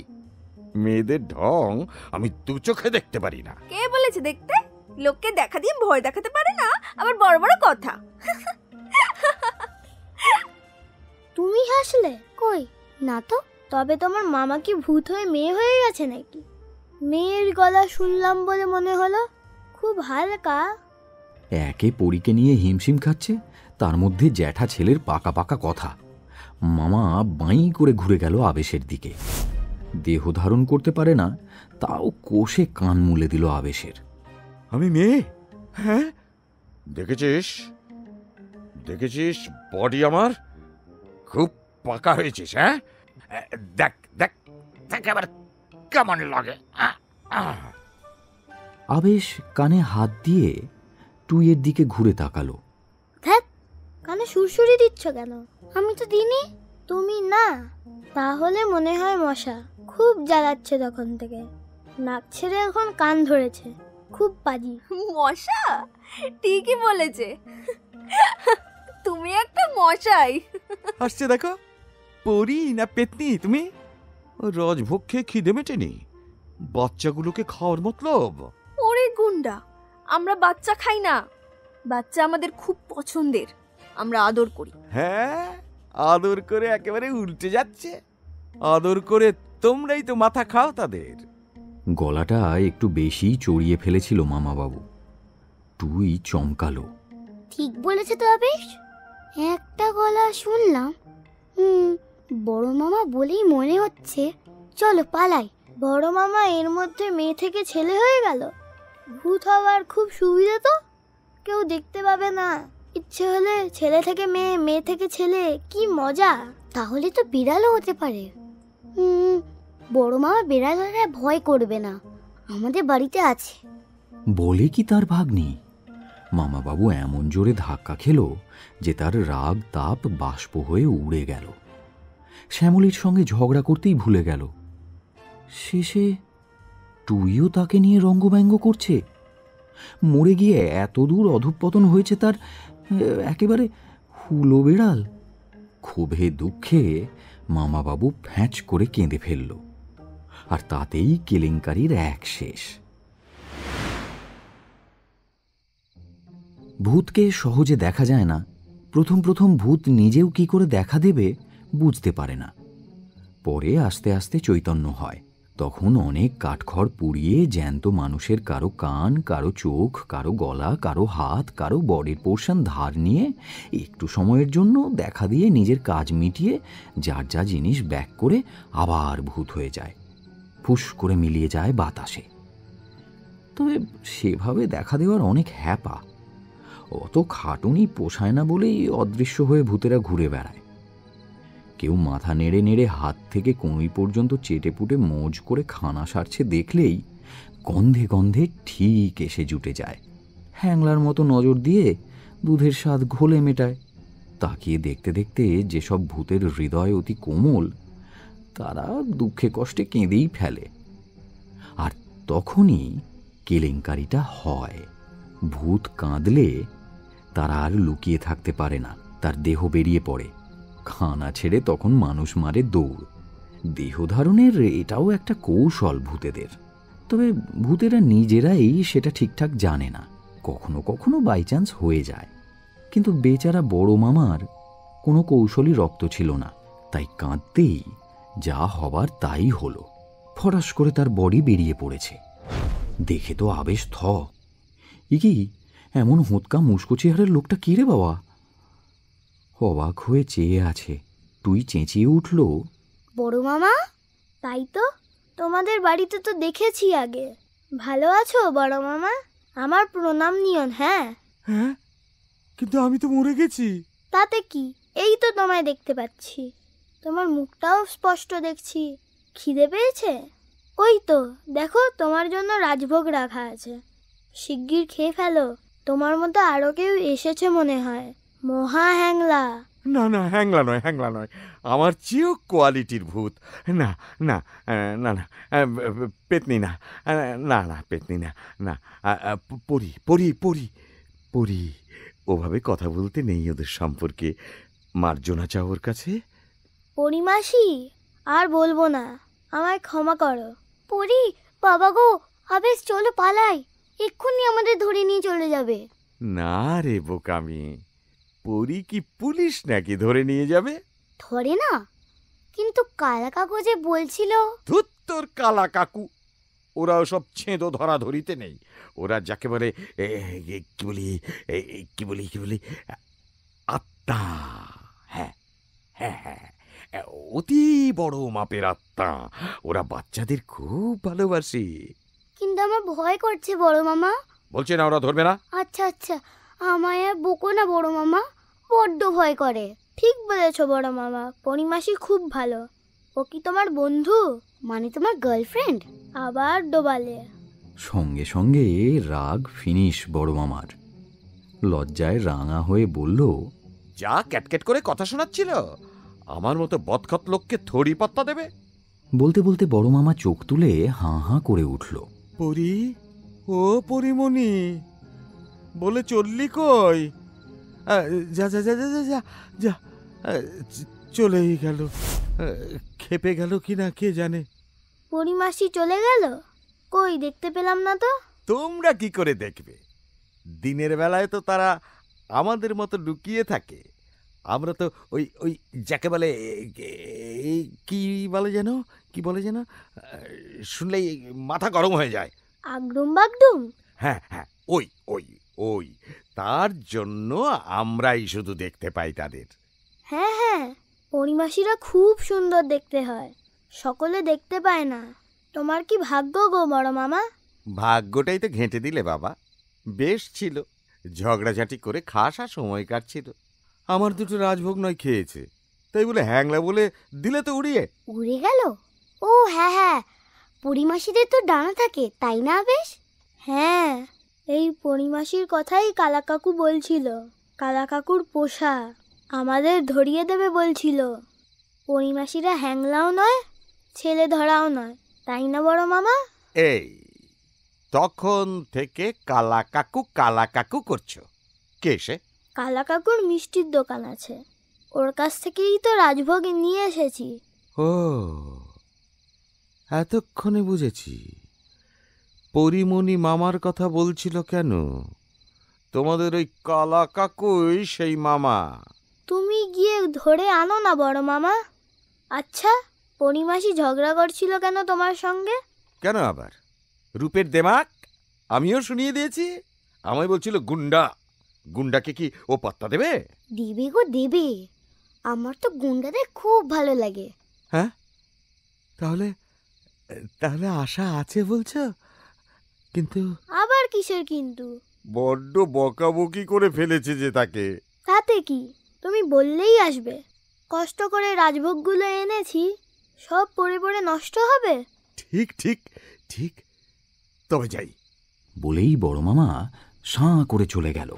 মেয়েদের ঢং আমি দু চোখে দেখতে পারি না। কে বলেছে দেখতে? লোককে দেখা দিয়ে ভয় দেখাতে পারে না, আবার বড় বড় কথা। তুমি হাসলে? কই না তো। তবে তোমার মামা কি ভূত হয়ে মেয়ে হয়ে গেছে নাকি? মেয়ের গলা শুনলাম বলে মনে হলো, খুব হালকা। একে পরীকে নিয়ে হিমশিম খাচ্ছে, তার মধ্যে জ্যাঠা ছেলের পাকা পাকা কথা। মামা বাঁই করে ঘুরে গেল আবেশের দিকে। দেহ ধারণ করতে পারে না, তাও কোষে কান মুলে দিল আবেশের। আমি মেয়ে? হ্যাঁ, দেখেছিস দেখেছিস বডি আমার খুব পাকা হয়েছিস। হ্যাঁ, দেখ দেখ দেখ এবার কেমন লাগে। আবেশ কানে হাত দিয়ে টুইয়ের দিকে ঘুরে তাকালো। ধ্যাত, কানে সুরসুরি দিচ্ছ কেন? আমি তো দিইনি। তুমি না? তাহলে মনে হয় মশা খুব জ্বালাচ্ছে তখন থেকে। নাক ছেড়ে এখন কান ধরেছে, খুব পাজি। মশা? ঠিকই বলেছে, তুমি একটা মশাই। আসছে দেখো, পরি না পেতনি তুমি? রাজভোগ খেয়ে খিদে মেটেনি, বাচ্চাগুলোকে খাওয়ার মতলব। ওরে গুন্ডা, আমরা বাচ্চা খাই না, বাচ্চা আমাদের খুব পছন্দের, আমরা আদর করি। হ্যাঁ, আদর করে একেবারে উল্টে যাচ্ছে। আদর করে তোমরাই তো মাথা খাও তাদের। গলাটা একটু বেশি চড়িয়ে ফেলেছিল মামাবাবু। টুই চমকালো। ঠিক বলেছে তো আবেশ, একটা গলা শুনলাম। বড় মামা বলেই মনে হচ্ছে। চলো পালাই। বড় মামা এর মধ্যে মেয়ে থেকে ছেলে হয়ে গেল। ভূত হওয়ার খুব সুবিধা তো, কেউ দেখতে পাবে না। ইচ্ছে হলে ছেলে থেকে মেয়ে, মেয়ে থেকে ছেলে, কি মজা। তাহলে তো বিড়ালও হতে পারে। বড় মামা বিড়ালরা ভয় করবে না, আমাদের বাড়িতে আছে। বলে কি তার ভাগ্নি? মামাবাবু এমন জোরে ধাক্কা খেল যে তার রাগ তাপ বাষ্প হয়ে উড়ে গেল। শ্যামলীর সঙ্গে ঝগড়া করতেই ভুলে গেল। শেষে টুইও তাকে নিয়ে রঙ্গব্যঙ্গ করছে। মরে গিয়ে এত দূর অধঃপতন হয়েছে তার, একেবারে হুলো বেড়াল। ক্ষোভে দুঃখে মামাবাবু ফ্যাঁচ করে কেঁদে ফেলল, আর তাতেই কেলেঙ্কারির এক শেষ। ভূতকে সহজে দেখা যায় না। প্রথম প্রথম ভূত নিজেও কি করে দেখা দেবে বুঝতে পারে না। পরে আস্তে আস্তে চৈতন্য হয়। তখন অনেক কাঠখড় পুড়িয়ে জ্যান্ত মানুষের কারো কান, কারো চোখ, কারো গলা, কারো হাত, কারো বডির পোর্শন ধার নিয়ে একটু সময়ের জন্য দেখা দিয়ে নিজের কাজ মিটিয়ে যার যা জিনিস ব্যাক করে আবার ভূত হয়ে যায়, ফুস করে মিলিয়ে যায় বাতাসে। তবে সেভাবে দেখা দেওয়ার অনেক হ্যাপা। অত খাটুনি পোষায় না বলেই অদৃশ্য হয়ে ভূতেরা ঘুরে বেড়ায়। কেউ মাথা নেড়ে নেড়ে হাত থেকে কনুই পর্যন্ত চেটে পুটে মোজ করে খানা সারছে দেখলেই গন্ধে গন্ধে ঠিক এসে জুটে যায়। হ্যাংলার মতো নজর দিয়ে দুধের স্বাদ ঘোলে মেটায়। তাকিয়ে দেখতে দেখতে যেসব ভূতের হৃদয় অতি কোমল, তারা দুঃখে কষ্টে কেঁদেই ফেলে। আর তখনই কেলেঙ্কারিটা হয়। ভূত কাঁদলে তারা আর লুকিয়ে থাকতে পারে না, তার দেহ বেরিয়ে পড়ে। খানা ছেড়ে তখন মানুষ মারে দৌড়। দেহ ধারণের এটাও একটা কৌশল ভূতেদের। তবে ভূতেরা নিজেরাই সেটা ঠিকঠাক জানে না। কখনো কখনো বাই চান্স হয়ে যায়। কিন্তু বেচারা বড় মামার কোনো কৌশলই রক্ত ছিল না, তাই কাঁদতেই যা হবার তাই হলো। ফরাস করে তার বডি বেরিয়ে পড়েছে। দেখে তো আবেশ থ। কি এমন হোঁতকা মুস্কো চেহারের লোকটা কে রে বাবা? অবাক হয়ে চেয়ে আছে। তুই চেঁচিয়ে উঠল, বড় মামা? তাই তো, তোমাদের বাড়িতে তো দেখেছি আগে। ভালো আছো বড় মামা? আমার প্রণাম নিয়ন। হ্যাঁ হ্যাঁ, কিন্তু আমি তো মরে গেছি। তাতে কি, এই তো তোমায় দেখতে পাচ্ছি, তোমার মুখটাও স্পষ্ট দেখছি। খিদে পেয়েছে? ওই তো দেখো, তোমার জন্য রাজভোগ রাখা আছে, শিগগির খেয়ে ফেলো। তোমার মতো আরো কেউ এসেছে মনে হয়, মহা হ্যাংলা। না না, হ্যাংলা নয়, হ্যাংলা নয়, আমার চেয়েও কোয়ালিটির ভূত। না না না না, পেতনি না, না না পেতনি না, না পরি পরি পরি পরি। ওভাবে কথা বলতে নেই ওদের সম্পর্কে। মার্জনা চাও ওর কাছে। পরিমাসি, আর বলবো না, আমায় ক্ষমা করো। পরি, বাবা গো, আবেশ চলো পালাই, এক্ষুনি আমাদের ধরে নিয়ে চলে যাবে। না রে বোকামি, পরি কি পুলিশ নাকি ধরে নিয়ে যাবে? ধরে না, কিন্তু কালা কাকু যে বলছিল। ধুত তোর কালা কাকু, ওরা ওসব ছেঁদো ধরাধরিতে নেই। ওরা যাকে বলে কি বলি কি বলি কি বলি আত্মা। হ্যাঁ হ্যাঁ হ্যাঁ, অতি বড় মাপের আত্মা, ওরা বাচ্চাদের খুব ভালোবাসে। কিন্তু আমার ভয় করছে বড় মামা। বলছে না ওরা ধরবে না? আচ্ছা আচ্ছা, আমায় আর বকো না বড় মামা, বড্ড ভয় করে। ঠিক বলেছ বড় মামা, পরিমাসি খুব ভালো। ও কি তোমার বন্ধু? মানে তোমার গার্লফ্রেন্ড? আবার ডোবালে। সঙ্গে সঙ্গে রাগ ফিনিশ বড় মামার। লজ্জায় রাঙা হয়ে বলল, যা ক্যাটক্যাট করে কথা শোনাচ্ছিল, আমার মতো বদখত লোককে থড়ি পাত্তা দেবে? বলতে বলতে বড় মামা চোখ তুলে হাঁ হাঁ করে উঠল। পরি, ও পরিমণি, বলে চললি কই? যা যা যা যা যা যা যা, চলেই গেল। খেপে গেল কিনা কে জানে। পরিমাসি চলে গেল? কই দেখতে পেলাম না তো। তোমরা কি করে দেখবে? দিনের বেলায় তো তারা আমাদের মতো লুকিয়ে থাকে। আমরা তো ওই ওই যাকে বলে কি বলে যেন, কি বলে যেন, শুনলেই মাথা গরম হয়ে যায়। আগডুম বাগডুম? হ্যাঁ হ্যাঁ, ওই ওই ওই, তার জন্য আমরাই শুধু দেখতে পাই তাদের। হ্যাঁ হ্যাঁ, পরিমাসিরা খুব সুন্দর দেখতে হয়, সকলে দেখতে পায় না। তোমার কি ভাগ্য গো বড় মামা। ভাগ্যটাই তো ঘেঁটে দিলে বাবা। বেশ ছিল, ঝগড়াঝাটি করে খাস আর সময় কাটছিল। আমার দুটো রাজভোগ নয় খেয়েছে, তাই বলে হ্যাংলা বলে দিলে তো উড়িয়ে। উড়ে গেল? ও হ্যাঁ হ্যাঁ, পরিমাসিদের তো ডানা থাকে তাই না? বেশ। হ্যাঁ, এই পরিমাসির কথাই কালা কাকু বলছিল। কালা কাকুর পোষা, আমাদের ধরিয়ে দেবে বলছিল। পরিমাসিরা হ্যাংলাও নয়, ছেলে ধরাও নয়, তাই না বড় মামা? এই তখন থেকে কালা কাকু করছো। কে সে? কালা কাকুর মিষ্টির দোকান আছে, ওর কাছ থেকেই তো রাজভোগ নিয়ে এসেছি। ও, এতক্ষণে বুঝেছি পরিমণি মামার কথা বলছিল কেন। তোমাদের ওই কালা কাকুই সেই মামা। তুমি গিয়ে ধরে আনো না বড় মামা। আচ্ছা, পরিমাসি ঝগড়া করছিল কেন তোমার সঙ্গে? কেন আবার? রূপের দেমাক আমিও শুনিয়ে দিয়েছি। আমায় বলছিল গুন্ডা। গুন্ডাকে কি ও পাত্তা দেবে? দেবে গো দেবে, আমার তো গুন্ডাদের খুব ভালো লাগে। হ্যাঁ, তাহলে তাহলে আশা আছে বলছো? কিন্তু আবার কিসের কিন্তু? বড্ড বকাবকি করে ফেলেছে যে তাকে। তাতে কি, তুমি বললেই আসবে। কষ্ট করে রাজভোগগুলো এনেছি, সব পড়ে পড়ে নষ্ট হবে। ঠিক ঠিক ঠিক, তবে যাই। বলেই বড় মামা সাঁ করে চলে গেল।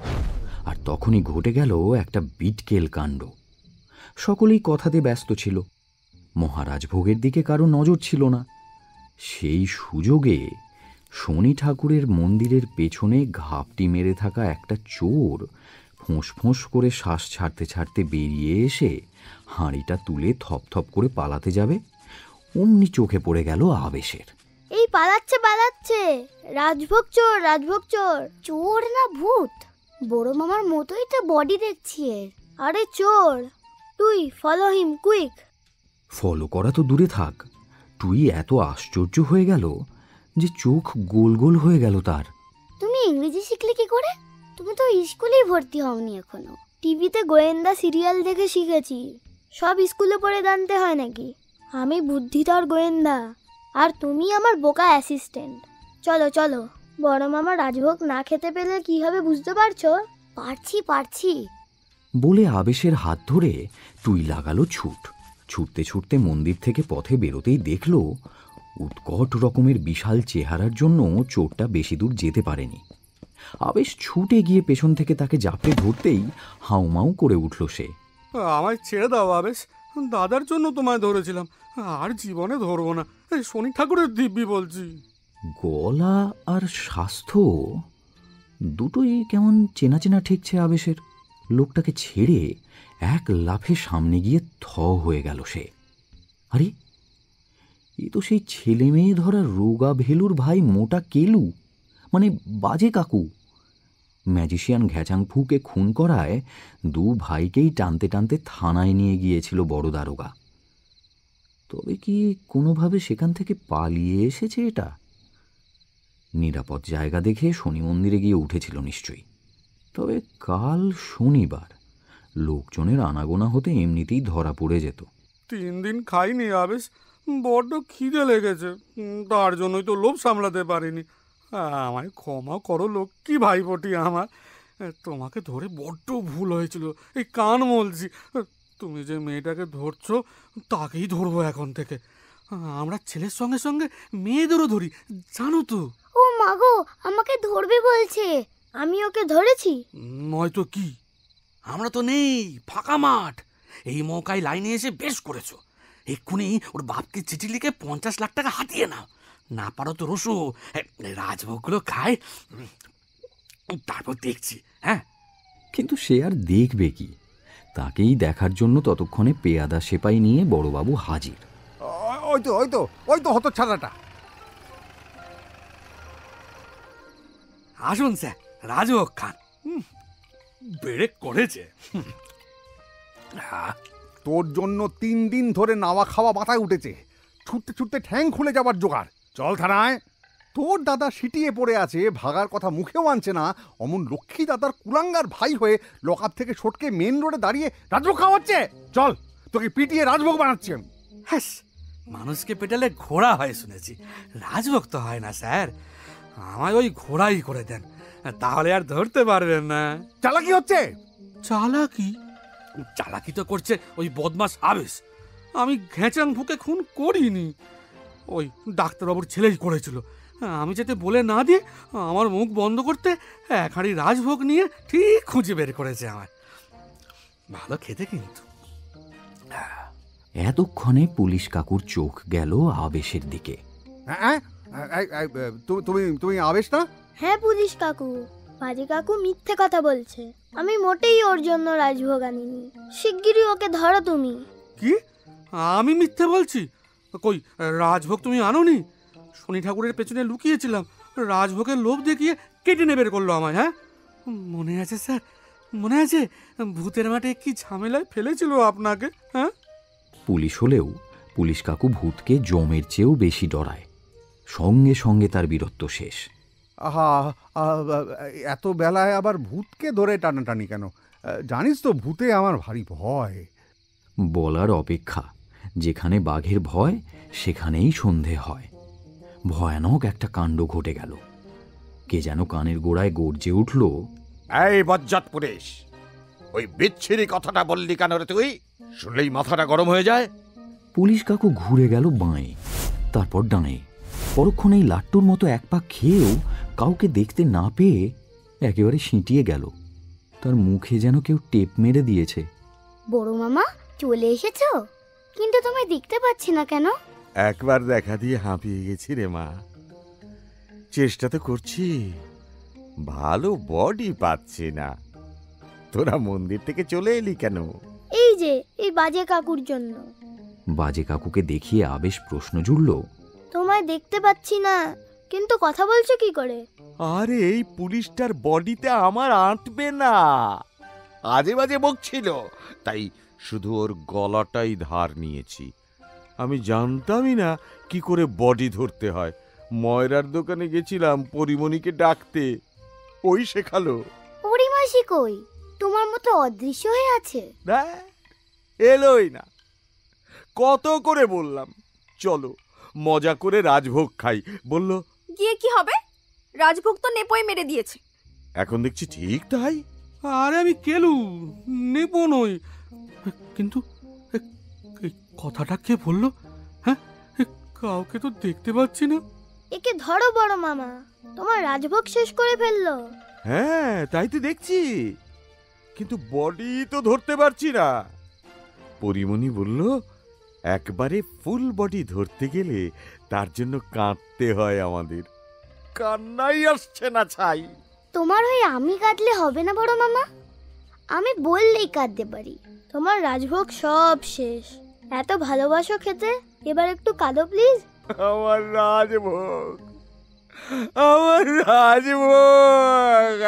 আর তখনই ঘটে গেল একটা বিটকেল কাণ্ড। সকলেই কথাতে ব্যস্ত ছিল, মহারাজ ভোগের দিকে কারো নজর ছিল না। সেই সুযোগে শনি ঠাকুরের মন্দিরের পেছনে ঘাপটি মেরে থাকা একটা চোর ফোঁস ফোঁস করে শ্বাস ছাড়তে ছাড়তে বেরিয়ে এসে হাঁড়িটা তুলে থপথপ করে পালাতে যাবে, অমনি চোখে পড়ে গেল আবেশের। এই পালাচ্ছে পালাচ্ছে, রাজভোগ চোর, রাজভোগ চোর। চোর না ভূত? বড় মামার মতোই তো বডি দেখছি এর। আরে চোর, তুই ফলো হিম কুইক। ফলো করা তো দূরে থাক, তুই এত আশ্চর্য হয়ে গেল যে চোখ গোল গোল হয়ে গেল তার। তুমি ইংরেজি শিখলে কি করে? তুমি তো স্কুলেই ভর্তি হওনি এখনো। টিভিতে গোয়েন্দা সিরিয়াল দেখে শিখেছি। সব স্কুলে পড়ে জানতে হয় নাকি? আমি বুদ্ধিধর গোয়েন্দা, আর তুমি আমার বোকা অ্যাসিস্ট্যান্ট। চলো চলো, বড় মামা রাজভোগ না খেতে পেলে কি হবে বুঝতে পারছো? পারছি। বলে আবেশের হাত ধরে টুই লাগালো ছুট। ছুটতে ছুটতে মন্দির থেকে পথে বেরোতেই দেখল উৎকট রকমের বিশাল চেহারার জন্য চোরটা বেশি দূর যেতে পারেনি। আবেশ ছুটে গিয়ে পেছন থেকে তাকে জাপটে ধরতেই হাউমাউ করে উঠল সে। আমায় ছেড়ে দাও আবেশ, দাদার জন্য তোমায় ধরেছিলাম, আর জীবনে ধরবো না। এই শনি ঠাকুরের দিব্যি বলছি। গলা আর স্বাস্থ্য দুটোই কেমন চেনা চেনা ঠেকছে আবেশের। লোকটাকে ছেড়ে এক লাফে সামনে গিয়ে থ হয়ে গেল সে। আরে, এ তো সেই ছেলে মেয়ে ধরা রোগা ভেলুর ভাই মোটা কেলু, মানে বাজে কাকু। ম্যাজিশিয়ান ঘ্যাচাংফুকে খুন করায় দু ভাইকেই টানতে টানতে থানায় নিয়ে গিয়েছিল বড় দারোগা। তবে কি কোনোভাবে সেখান থেকে পালিয়ে এসেছে এটা? নিরাপদ জায়গা দেখে শনি মন্দিরে গিয়ে উঠেছিল নিশ্চয়ই। তবে কাল শনিবার, লোকজনের আনাগোনা হতে এমনিতেই ধরা পড়ে যেত। 3 দিন খাইনি আবেশ, বড্ড খিদে লেগেছে, তার জন্যই তো লোভ সামলাতে পারিনি। আমায় ক্ষমা করো লক্ষ্মী ভাইপোটি আমার, তোমাকে ধরে বড্ড ভুল হয়েছিল। এই কান মলছি, তুমি যে মেয়েটাকে ধরছো তাকেই ধরবো এখন থেকে। আমরা ছেলের সঙ্গে সঙ্গে মেয়েদেরও ধরি, জানো তো। ও মাগো, আমাকে ধরবে বলছে, আমি ওকে ধরেছি। নয়তো কি, আমরা তো নেই, ফাঁকা মাঠ। এই মৌকায় লাইনে এসে বেশ করেছো। এক্ষুনি ওর বাপকে চিঠি লিখে 50 লাখ টাকা হাতিয়ে নাও। না পারো তো রসু, রাজভোগগুলো খায়, তারপর দেখছি। হ্যাঁ, কিন্তু সে আর দেখবে কি? তাকেই দেখার জন্য ততক্ষণে পেয়াদা সেপাই নিয়ে বড়বাবু হাজির। ওই তো হতচ্ছাড়াটা। আসুন স্যার, রাজভোগ খান, বেড়ে করেছে। তোর জন্য 3 দিন ধরে নাওয়া খাওয়া মাথায় উঠেছে, ছুটতে ছুটতে ঠ্যাং খুলে যাবার জোগাড়। চল থানায়। তোর দাদা সিটিয়ে পড়ে আছে, ভাগার কথা মুখেও আনছে না, অমন লক্ষ্মী দাদার কুলাঙ্গার ভাই হয়ে লকআপ থেকে সটকে মেন রোডে দাঁড়িয়ে রাজভোগ খাওয়াচ্ছে। চল, তোকে পিটিয়ে রাজভোগ বানাচ্ছি আমি। হ্যাঁ, মানুষকে পেটালে ঘোড়া হয় শুনেছি, রাজভোগ তো হয় না স্যার। আমায় ওই ঘোড়াই করে দেন, তাহলে আর ধরতে পারবেন না। চালাকি হচ্ছে। চালাকি তো করছে ওই বদমাস আবেশ। আমি ঘেঁচাং ফুকে খুন করিনি, ওই ডাক্তারবাবুর ছেলেই করেছিল। আমি যাতে বলে না দিয়ে আমার মুখ বন্ধ করতে এক হাঁড়ি রাজভোগ নিয়ে ঠিক খুঁজে বের করেছে আমার। ভালো খেতে কিন্তু। এতক্ষণে পুলিশ কাকুর চোখ গেল আবেশের দিকে। তুমি আবেশ না? হ্যাঁ পুলিশ কাকু, বাজে কাকু মিথ্যে কথা বলছে। আমি মোটেই ওর জন্য রাজভোগ আনিনি। শিগগিরই ওকে ধরো তুমি। কি? আমি মিথ্যে বলছি? কই, রাজভোগ তুমি আনোনি? শনি ঠাকুরের পেছনে লুকিয়েছিলাম, রাজভোগের লোভ দেখিয়ে কেটে নেবে করলো আমায়। হ্যাঁ, মনে আছে স্যার, মনে আছে ভূতের মাঠে কি ঝামেলায় ফেলেছিল আপনাকে? হ্যাঁ, পুলিশ হলেও পুলিশ কাকু ভূতকে জমের চেয়েও বেশি ডরায়। সঙ্গে সঙ্গে তার বীরত্ব শেষ। আহা, এত বেলায় আবার ভূতকে ধরে টানাটানি কেন? জানিস তো ভূতে আমার ভারী ভয়। বলার অপেক্ষা, যেখানে বাঘের ভয় সেখানেই সন্ধে হয়। ভয়ানক একটা কাণ্ড ঘটে গেল। কে যেন কানের গোড়ায় গর্জে উঠল, এই বজ্জাত পুলিশ, ওই বিচ্ছিরি কথাটা বললি কেন রে তুই? শুনলেই মাথাটা গরম হয়ে যায়। পুলিশ কাকু ঘুরে গেল বাঁয়ে, তারপর ডাঁয়ে। পরক্ষণেই লাট্টুর মতো এক পা খেয়েও কাউকে দেখতে না পেয়ে একেবারে সিঁটিয়ে গেল। তার মুখে যেন কেউ টেপ মেরে দিয়েছে। বড় মামা চলে এসেছো, কিন্তু তোমায় দেখতে পাচ্ছি না কেন? একবার দেখা দিয়ে হাঁপিয়ে গেছি রে মা। চেষ্টা তো করছি, ভালো বডি পাচ্ছি না। তোরা মন্দির থেকে চলে এলি কেন? এই যে এই বাজে কাকুর জন্য। বাজে কাকুকে দেখিয়ে আবেশ প্রশ্ন জুড়ল, তোমায় দেখতে পাচ্ছি না, কিন্তু কথা বলছো কি করে? আরে এই পুলিশটার বডিতে আমার আঁটবে না, আজে বাজে বকছিল, তাই শুধু ওর গলাটাই ধার নিয়েছি। আমি জানতামই না কি করে বডি ধরতে হয়। ময়রার দোকানে গেছিলাম পরিমণিকে ডাকতে, ওই শেখালো। পরিমাসি কই? তোমার মতো অদৃশ্য হয়ে আছে। এলোই না। কত করে বললাম চলো মজা করে রাজভোগ খাই, বলল গিয়ে কি হবে? রাজভোগ তো নেপোয় মেরে দিয়েছে। এখন দেখছি ঠিক তাই। আরে আমি কেলু, নেবো নই। কিন্তু এই কথাটা কে বললো? হ্যাঁ, কাউকে তো দেখতে পাচ্ছি না। একে ধরো বড় মামা, তোমার রাজভোগ শেষ করে ফেললো। হ্যাঁ তাই তো দেখছি, কিন্তু বডি তো ধরতে পারছি না। পরিমণি বলল একবারে ফুল বডি ধরতে গেলে তার জন্য কাঁদতে হয় আমাদের। কান্নাই আসছে না ছাই। তোমার হয়ে আমি কাঁদলে হবে না বড় মামা, আমি বললেই কাঁদতে পারি। তোমার রাজভোগ সব শেষ। এত ভালোবাসো খেতে, এবার একটু কাঁদো প্লিজ। আমার রাজভোগ, আমার রাজভোগ,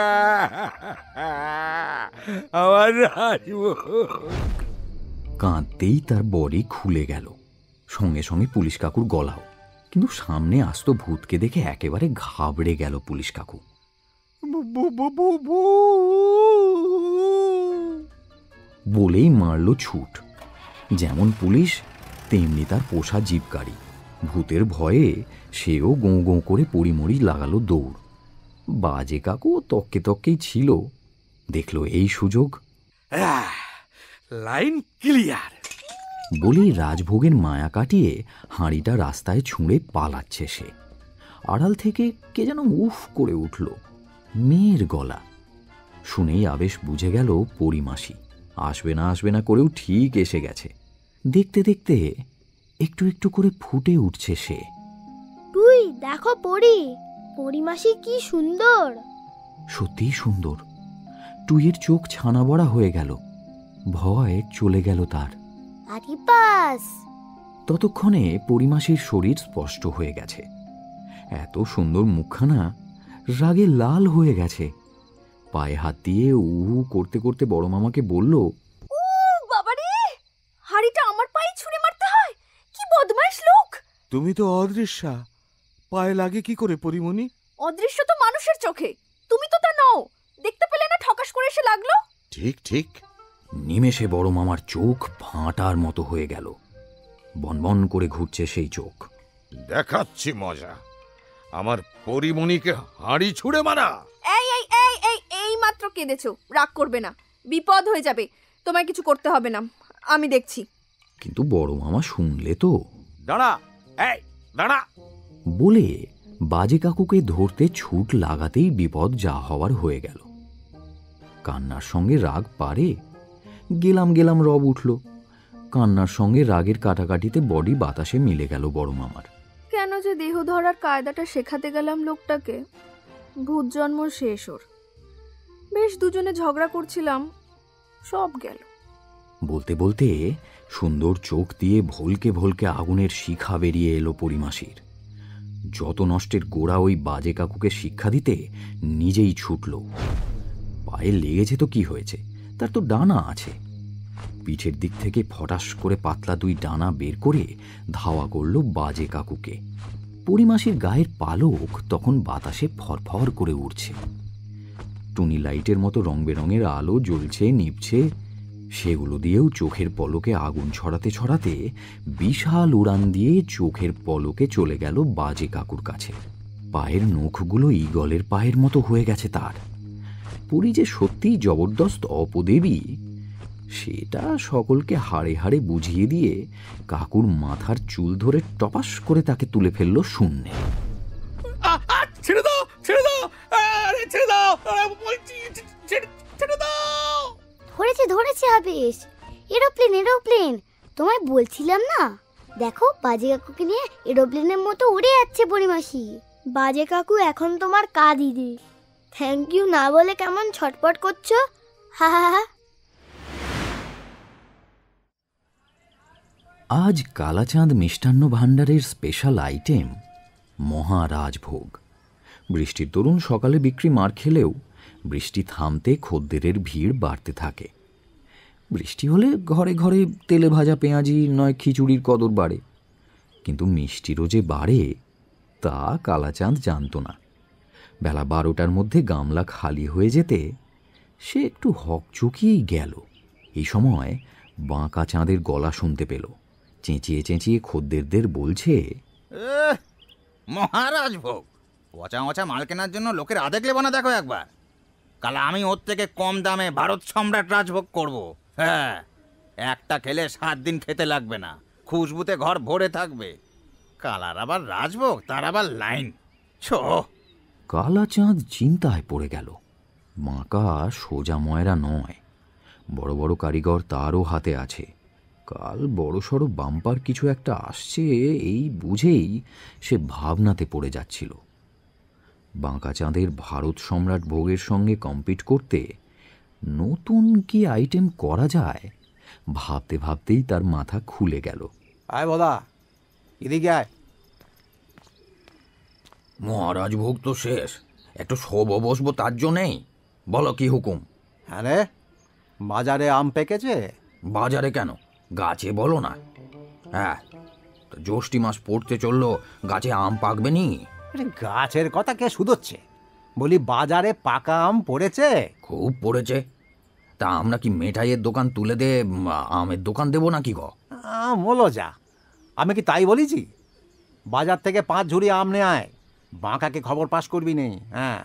আমার রাজভোগ। কাঁদতেই তার বডি খুলে গেল, সঙ্গে সঙ্গে পুলিশ কাকুর গলাও। কিন্তু সামনে আসত ভূতকে দেখে একেবারে ঘাবড়ে গেল পুলিশ কাকু। বলেই মারল ছুট। যেমন পুলিশ তেমনি তার পোষা জিপগাড়ি। ভূতের ভয়ে সেও গোঁ গোঁ করে পড়িমড়ি লাগালো দৌড়। বাজে কাকু তককে তককেই ছিল, দেখল এই সুযোগ। লাইন ক্লিয়ার বলেই রাজভোগের মায়া কাটিয়ে হাঁড়িটা রাস্তায় ছুঁড়ে পালাচ্ছে সে। আড়াল থেকে কে যেন উফ করে উঠল, মেয়ের গলা। শুনেই আবেশ বুঝে গেল পরিমাসি। আসবে না করেও ঠিক এসে গেছে। দেখতে দেখতে একটু একটু করে ফুটে উঠছে সে। তুই দেখো পরিমাসি কি সুন্দর। সত্যিই সুন্দর। টুইয়ের চোখ ছানা বড়া হয়ে গেল, ভয় চলে গেল তার। আরে পাস। ততক্ষণে পরিমাসির শরীর স্পষ্ট হয়ে গেছে। এত সুন্দর মুখখানা রাগে লাল হয়ে গেছে। পায়ে হাত দিয়ে উহু করতে করতে বড় মামাকে বলল, ও বাবারে, হাড়িটা আমার পায়ে ছুঁড়ে মারতে হয়? কি বদমাইশ লোক! তুমি তো অদৃশ্যা, পায়ে লাগে কি করে পরিমণি? অদৃশ্য তো মানুষের চোখে, তুমি তো তা নও। দেখতে পেলে না ঠকাস করে এসে লাগলো? ঠিক ঠিক। নিমেষে বড় মামার চোখ ভাঁটার মতো হয়ে গেল। বনবন করে ঘুরছে সেই চোখ। দেখাচ্ছি মজা, আমার পরিমণিকে হাঁড়ি ছুঁড়ে মারা। এই এই এই এই এই মাত্র কেঁদেছো, রাগ করবে না, বিপদ হয়ে যাবে। তোমায় কিছু করতে হবে না, আমি দেখছি। কিন্তু বড় মামা শুনলে তো। দাঁড়া, এই দাঁড়া বলে বাজে কাকুকে ধরতে ছুট লাগাতেই বিপদ যা হওয়ার হয়ে গেল। কান্নার সঙ্গে রাগ পারে? গেলাম রব উঠল। কান্নার সঙ্গে রাগের কাটাকাটিতে বডি বাতাসে মিলে গেল বড় মামার। কেন যে দেহ ধরার কায়দাটা শেখাতে গেলাম লোকটাকে। ভূত জন্ম শেষ ওর। বেশ দুজনে ঝগড়া করছিলাম, সব গেল। বলতে বলতে সুন্দর চোখ দিয়ে ভলকে ভলকে আগুনের শিখা বেরিয়ে এলো পরিমাসির। যত নষ্টের গোড়া ওই বাজে কাকুকে শিক্ষা দিতে নিজেই ছুটল। পায়ে লেগেছে তো কি হয়েছে, তার তো ডানা আছে। পিঠের দিক থেকে ফটাস করে পাতলা দুই ডানা বের করে ধাওয়া করল বাজে কাকুকে। পরিমাসির গায়ের পালক তখন বাতাসে ফরফর করে উড়ছে। টুনি লাইটের মতো রং বেরঙের আলো জ্বলছে নিভছে, সেগুলো দিয়েও চোখের পলকে আগুন ছড়াতে ছড়াতে বিশাল উড়ান দিয়ে চোখের পলকে চলে গেল বাজে কাকুর কাছে। পায়ের নখগুলো ঈগলের পায়ের মতো হয়ে গেছে তার। পুরী যে সত্যিই জবরদস্ত অপদেবী, সেটা সকলকে হাড়ে হাড়ে বুঝিয়ে দিয়ে কাকুর মাথার চুল ধরে টপাস করে তাকে তুলে ফেলল শূন্যে। ছেড়ে দাও, ছেড়ে দাও, আরে ছেড়ে দাও, বলছি ছেড়ে দাও। ধরেছে আবেশ। এরোপ্লেন। তোমায় বলছিলাম না, দেখো বাজে কাকুকে নিয়ে এরোপ্লেনের মতো উড়ে যাচ্ছে পরিমাসি। বাজে কাকু এখন তোমার কা দিদি। থ্যাংক ইউ না বলে কেমন ছটপট করছো, হা হা হা। আজ কালাচাঁদ মিষ্টান্ন ভাণ্ডারের স্পেশাল আইটেম মহারাজভোগ। বৃষ্টির দরুন সকালে বিক্রি মার খেলেও বৃষ্টি থামতে খদ্দেরের ভিড় বাড়তে থাকে। বৃষ্টি হলে ঘরে ঘরে তেলে ভাজা পেঁয়াজি নয় খিচুড়ির কদর বাড়ে, কিন্তু মিষ্টিরও যে বাড়ে তা কালাচাঁদ জানত না। বেলা 12টার মধ্যে গামলা খালি হয়ে যেতে সে একটু হকচকিয়েই গেল। এই সময় বাঁকা চাঁদের গলা শুনতে পেল। চেঁচিয়ে চেঁচিয়ে খদ্দেরদের বলছে, মহারাজভোগ পচা মচা মাল কেনার জন্য লোকের আদেক লেবো না, দেখো একবার। কাল আমি ওর থেকে কম দামে ভারত সম্রাট রাজভোগ করব। হ্যাঁ, একটা খেলে 7 দিন খেতে লাগবে না, খুশবুতে ঘর ভরে থাকবে। কালার আবার রাজভোগ, তার আবার লাইন। কালাচাঁদ চিন্তায় পড়ে গেল। বাঁকা সোজা ময়রা নয়, বড় বড় কারিগর তারও হাতে আছে। কাল বড়সড় বাম্পার কিছু একটা আসছে এই বুঝেই সে ভাবনাতে পড়ে যাচ্ছিল। বাঁকা চাঁদের ভারত সম্রাট ভোগের সঙ্গে কম্পিট করতে নতুন কি আইটেম করা যায় ভাবতে ভাবতেই তার মাথা খুলে গেল। আয় বলা, এদিকে আয়। মহারাজ ভোগ তো শেষ, একটু শোব বসবো তার জন্যেই। বলো কি হুকুম? হ্যাঁ রে, বাজারে আম পেকেছে? বাজারে কেন, গাছে বলো না। হ্যাঁ, জ্যৈষ্ঠী মাস পড়তে চললো, গাছে আম পাকবে নি? গাছের কথা কে শুধোচ্ছে? বলি বাজারে পাকা আম পড়েছে? খুব পড়েছে। তা আমরা কি মেঠাইয়ের দোকান তুলে দে আমের দোকান দেবো নাকি গো? বলো যা, আমি কি তাই বলেছি? বাজার থেকে 5 ঝুড়ি আম নে আয়, বাঁকাকে খবর পাস করবি নে। হ্যাঁ,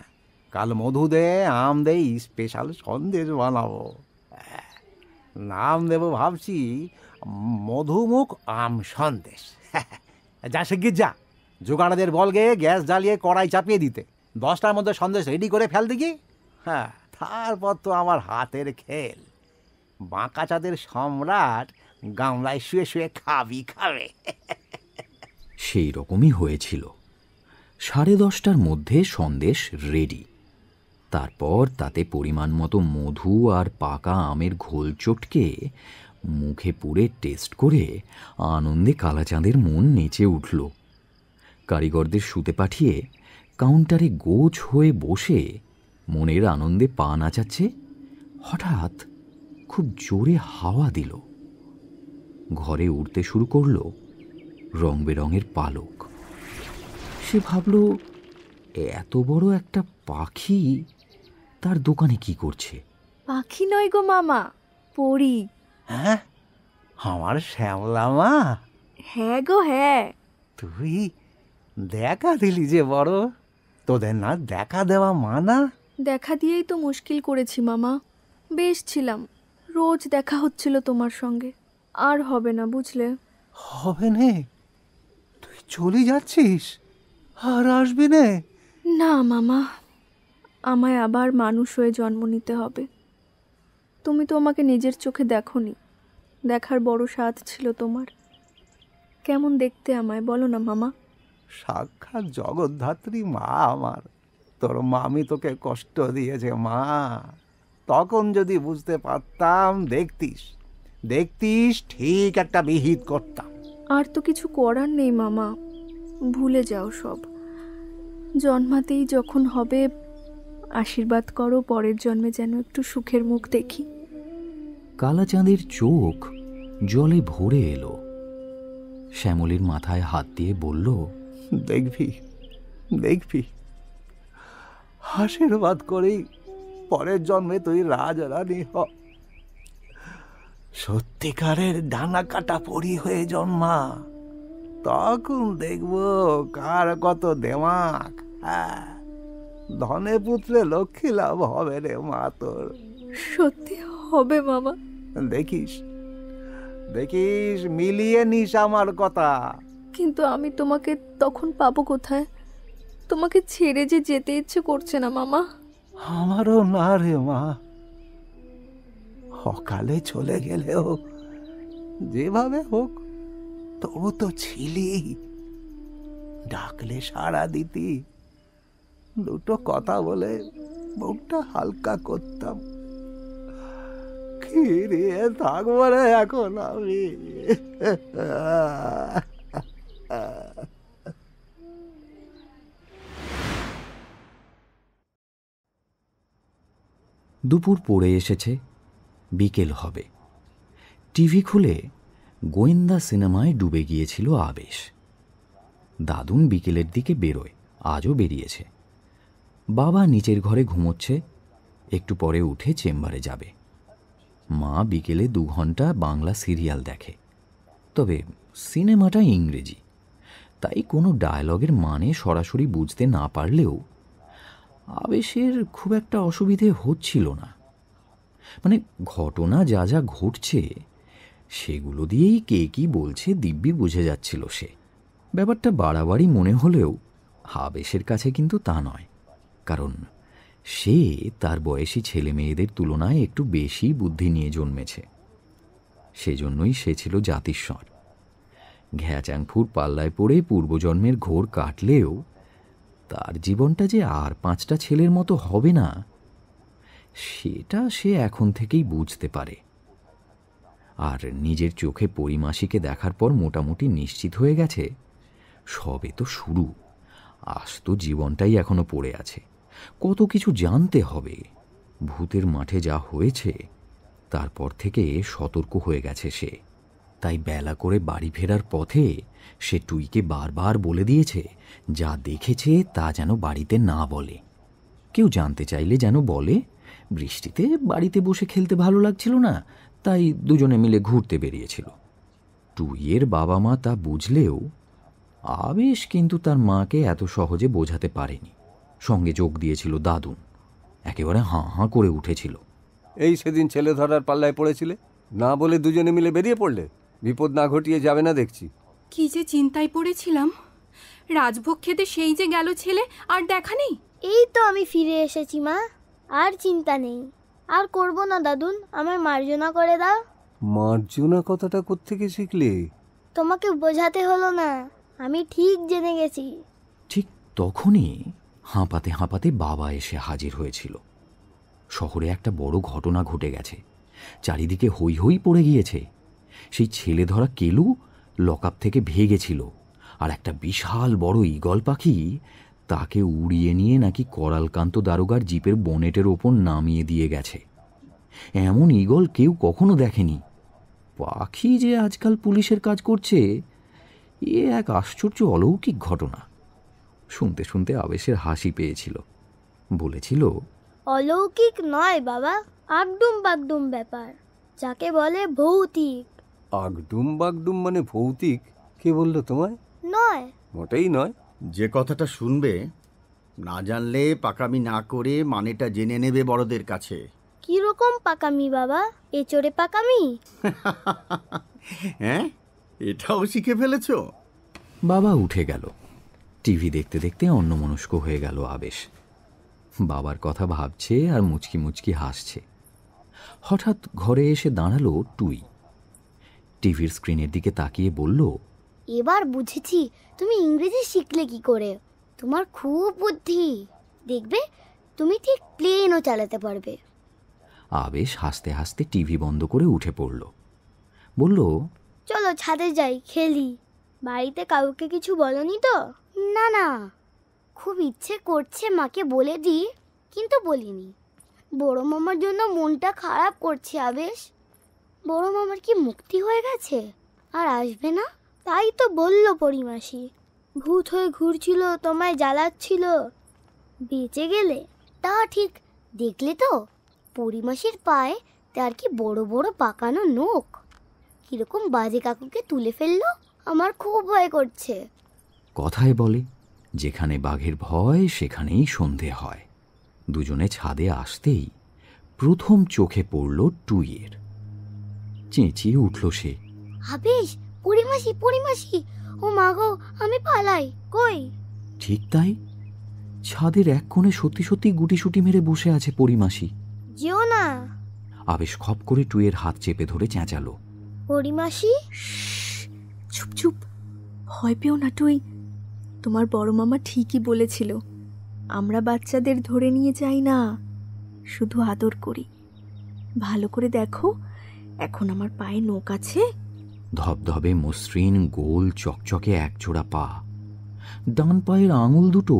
কাল মধু দে, আম দে, স্পেশাল সন্দেশ বানাবো। নাম দেবো ভাবছি মধুমুখ আম সন্দেশ। যা শিগগির যা, জোগাড়াদের বলগে গ্যাস জ্বালিয়ে কড়াই চাপিয়ে দিতে, 10টার মধ্যে সন্দেশ রেডি করে ফেল দিকি। হ্যাঁ, তারপর তো আমার হাতের খেল। বাঁকা চাঁদের সম্রাট গামলায় শুয়ে শুয়ে খাবে। সেই রকমই হয়েছিল। 10:30টার মধ্যে সন্দেশ রেডি। তারপর তাতে পরিমাণ মতো মধু আর পাকা আমের ঘোল চটকে মুখে পুরে টেস্ট করে আনন্দে কালাচাঁদের মন নেচে উঠল। কারিগরদের শুতে পাঠিয়ে কাউন্টারে গোছ হয়ে বসে মনের আনন্দে পা নাচাচ্ছে, হঠাৎ খুব জোরে হাওয়া দিল। ঘরে উড়তে শুরু করলো রং বেরঙের পালক। সে ভাবল, এত বড় একটা পাখি তার দোকানে কি করছে? পাখি নয় গো মামা, পরি। হ্যাঁ, আমার শ্যামলা মা। হ্যাঁ গো হ্যাঁ। তুই দেখা দিলি যে বড়, তোদের না দেখা দেওয়া মানা। দেখা দিয়েই তো মুশকিল করেছি মামা। বেশ ছিলাম, রোজ দেখা হচ্ছিল তোমার সঙ্গে। আর হবে না বুঝলে। হবে নে? তুই চলে যাচ্ছিস আর আসবি নে? না মামা, আমায় আবার মানুষ হয়ে জন্ম নিতে হবে। তুমি তো আমাকে নিজের চোখে দেখোনি, দেখার বড় স্বাদ ছিল তোমার। কেমন দেখতে আমায় বলো না মামা? সাক্ষাৎ জগদ্ধাত্রী মা আমার। তোর মামি তোকে কষ্ট দিয়েছে মা, তখন যদি বুঝতে পারতাম, দেখতিস ঠিক একটা বিহিত করতাম। আর তো কিছু করার নেই মামা, ভুলে যাও সব। জন্মাতেই যখন হবে, আশীর্বাদ করো পরের জন্মে যেন একটু সুখের মুখ দেখি। কালাচাঁদের চোখ জলে ভরে এলো। শ্যামলীর মাথায় হাত দিয়ে বলল, দেখবি আশীর্বাদ করেই পরের জন্মে তুই রাজরানী হ, সত্যিকারের ডানা কাটা পরি হয়ে জন্মা। তখন দেখবো কার কত দেমাক। হ্যাঁ, ধনে পুত্রে লক্ষ্মী লাভ হবে রে মা তোর। সত্যি হবে মামা? দেখিস মিলিয়ে নিস আমার কথা। কিন্তু আমি তোমাকে তখন পাবো কোথায়? তোমাকে ছেড়ে যে যেতে ইচ্ছে করছে না মামা। আমারও না রে মা। অকালে চলে গেলেও যেভাবে হোক তবু তো ছিলি, ডাকলে সাড়া দিতি, দুটো কথা বলে বুকটা হালকা করতাম। ফিরিয়ে থাকবো রে এখন আমি। দুপুর পড়ে এসেছে, বিকেল হবে। টিভি খুলে গোয়েন্দা সিনেমায় ডুবে গিয়েছিল আবেশ। দাদুন বিকেলের দিকে বেরোয়, আজও বেরিয়েছে। বাবা নিচের ঘরে ঘুমোচ্ছে, একটু পরে উঠে চেম্বারে যাবে। মা বিকেলে 2 ঘন্টা বাংলা সিরিয়াল দেখে, তবে সিনেমাটা ইংরেজি, তাই কোনো ডায়লগের মানে সরাসরি বুঝতে না পারলেও আবেশের খুব একটা অসুবিধে হচ্ছিল না। মানে ঘটনা যা যা ঘটছে সেগুলো দিয়েই কে কি বলছে দিব্যি বুঝে যাচ্ছিল সে। ব্যাপারটা বাড়াবাড়ি মনে হলেও আবেশের কাছে কিন্তু তা নয়, কারণ সে তার বয়সী ছেলে মেয়েদের তুলনায় একটু বেশি বুদ্ধি নিয়ে জন্মেছে। সেজন্যই সে ছিল জাতিস্বর। ঘ্যাচাংফুর পাল্লায় পড়ে পূর্বজন্মের ঘোর কাটলেও তার জীবনটা যে আর 5টা ছেলের মতো হবে না, সেটা সে এখন থেকেই বুঝতে পারে। আর নিজের চোখে পরিমাসিকে দেখার পর মোটামুটি নিশ্চিত হয়ে গেছে সবে তো শুরু, আস্ত জীবনটাই এখনো পড়ে আছে, কত কিছু জানতে হবে। ভূতের মাঠে যা হয়েছে তারপর থেকে সতর্ক হয়ে গেছে সে। তাই বেলা করে বাড়ি ফেরার পথে সে টুইকে বারবার বলে দিয়েছে যা দেখেছে তা যেন বাড়িতে না বলে। কেউ জানতে চাইলে যেন বলে বৃষ্টিতে বাড়িতে বসে খেলতে ভালো লাগছিল না, তাই দুজনে মিলে ঘুরতে বেরিয়েছিল। টুইয়ের বাবা মা তা বুঝলেও আবেশ কিন্তু তার মাকে এত সহজে বোঝাতে পারেনি। সঙ্গে যোগ দিয়েছিল দাদুন। একেবারে হাঁ হাঁ করে উঠেছিল। এই সেদিন ছেলে ধরার পাল্লায় পড়েছিলে, না বলে দুজনে মিলে বেরিয়ে পড়লে। বিপদ না ঘটিয়ে যাবে না দেখছি। কি যে চিন্তায় পড়েছিলাম, রাজভোগ খেতে সেই যে গেল ছেলে, আর দেখা নেই। এই তো আমি ফিরে এসেছি মা, আর চিন্তা নেই। আর করব না দাদুন, আমায় মার্জনা করে দাও। মার্জনা কথাটা কোত্থেকে শিখলে? তোমাকে বোঝাতে হলো না, আমি ঠিক জেনে গেছি। ঠিক তখনই হাঁপাতে হাঁপাতে বাবা এসে হাজির হয়েছিল। শহরে একটা বড় ঘটনা ঘটে গেছে। চারিদিকে হৈ হৈ পড়ে গিয়েছে। সেই ছেলে ধরা কেলু লকআপ থেকে ভেগেছিল, আর একটা বিশাল বড় ঈগল পাখি তাকে উড়িয়ে নিয়ে নাকি করালকান্ত দারোগার জিপের বনেটের ওপর নামিয়ে দিয়ে গেছে। এমন ঈগল কেউ কখনো দেখেনি। পাখি যে আজকাল পুলিশের কাজ করছে, এ এক আশ্চর্য অলৌকিক ঘটনা। শুনতে শুনতে আবেশের হাসি পেয়েছিল। বলেছিল, অলৌকিক নয় বাবা, আগডুম বাগডুম ব্যাপার, যাকে বলে ভৌতিক। আগডুম বাগডুম মানে ভৌতিক? কে বললো তোমায়? নয়, মোটেই নয়। যে কথাটা শুনবে, না জানলে পাকামি না করে মানেটা জেনে নেবে বড়দের কাছে। কিরকম পাকামি বাবা? এচড়ে পাকামি? হ্যাঁ, এটাও শিখে ফেলেছ? বাবা উঠে গেল। টিভি দেখতে দেখতে অন্যমনস্ক হয়ে গেল আবেশ। বাবার কথা ভাবছে আর মুচকি মুচকি হাসছে। হঠাৎ ঘরে এসে দাঁড়ালো টুই। টিভির স্ক্রিনের দিকে তাকিয়ে বলল, এবার বুঝেছি তুমি ইংরেজি শিখলে কি করে। তোমার খুব বুদ্ধি, দেখবে তুমি ঠিক প্লেনও চালাতে পারবে। আবেশ হাসতে হাসতে টিভি বন্ধ করে উঠে পড়ল। বলল, চলো ছাদে যাই, খেলি। বাড়িতে কাউকে কিছু বলনি তো? না না, খুব ইচ্ছে করছে মাকে বলে দিই, কিন্তু বলিনি। বড় মামার জন্য মনটা খারাপ করছে আবেশ। বড় মামার কি মুক্তি হয়ে গেছে, আর আসবে না? তাই তো বললো পরিমাসি, ভূত হয়ে ঘুরছিল, তোমায় জ্বালাচ্ছিল, বেঁচে গেলে। তা ঠিক, দেখলে তো পরিমাসির পায়ে তার কি বড় বড় পাকানো নখ। কিরকম বাজে কাকুকে তুলে ফেললো, আমার খুব ভয় করছে। কথায় বলে, যেখানে বাঘের ভয় সেখানেই সন্ধে হয়। দুজনে ছাদে আসতেই প্রথম চোখে পড়ল টুইয়ের। চেঁচিয়ে উঠল সে, আবেশ, পরিমাসি পরিমাসি, ও মা গো, আমি পালাই। কই? ঠিক তাই, ছাদের এক কোণে সত্যি সত্যি গুটিসুটি মেরে বসে আছে পরিমাসি। যেও না। আবেশ খপ করে টুইয়ের হাত চেপে ধরে চেঁচালো, পরিমাসি। চুপ চুপ, ভয় পেও না টুই। তোমার বড় মামা ঠিকই বলেছিল, আমরা বাচ্চাদের ধরে নিয়ে যাই না, শুধু আদর করি। ভালো করে দেখো, এখন আমার পায়ে নখ আছে। ধবধবে মসৃণ গোল চকচকে একজোড়া পা। ডান পায়ের আঙুল দুটো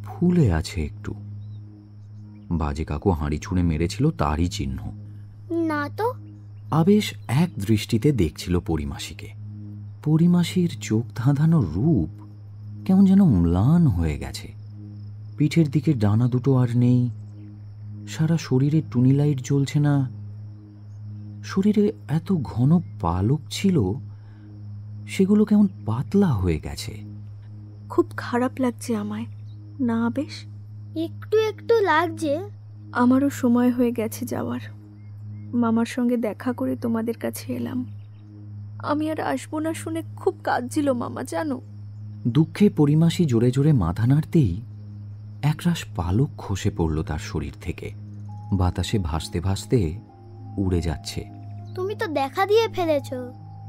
ফুলে আছে একটু। বাজে কাকু হাঁড়ি ছুঁড়ে মেরেছিল তারই চিহ্ন। না তো। আবেশ এক দৃষ্টিতে দেখছিল পরিমাসিকে। পরিমাসির চোখ ধাঁধানো রূপ কেমন যেন ম্লান হয়ে গেছে। পিঠের দিকে ডানা দুটো আর নেই। সারা শরীরে টুনি লাইট জ্বলছে না। শরীরে এত ঘন পালক ছিল, সেগুলো কেমন পাতলা হয়ে গেছে। খুব খারাপ লাগছে আমায় না আবেশ? একটু একটু লাগছে। আমারও সময় হয়ে গেছে যাওয়ার। মামার সঙ্গে দেখা করে তোমাদের কাছে এলাম। আমি আর আসবো না শুনে খুব কাঁদছিল মামা, জানো। দুঃখে পরিমাসি জোরে জোরে মাথা নাড়তেই একরাশ পালক খসে পড়ল তার শরীর থেকে। বাতাসে ভাসতে ভাসতে উড়ে যাচ্ছে। তুমি তো দেখা দিয়ে ফেলেছ,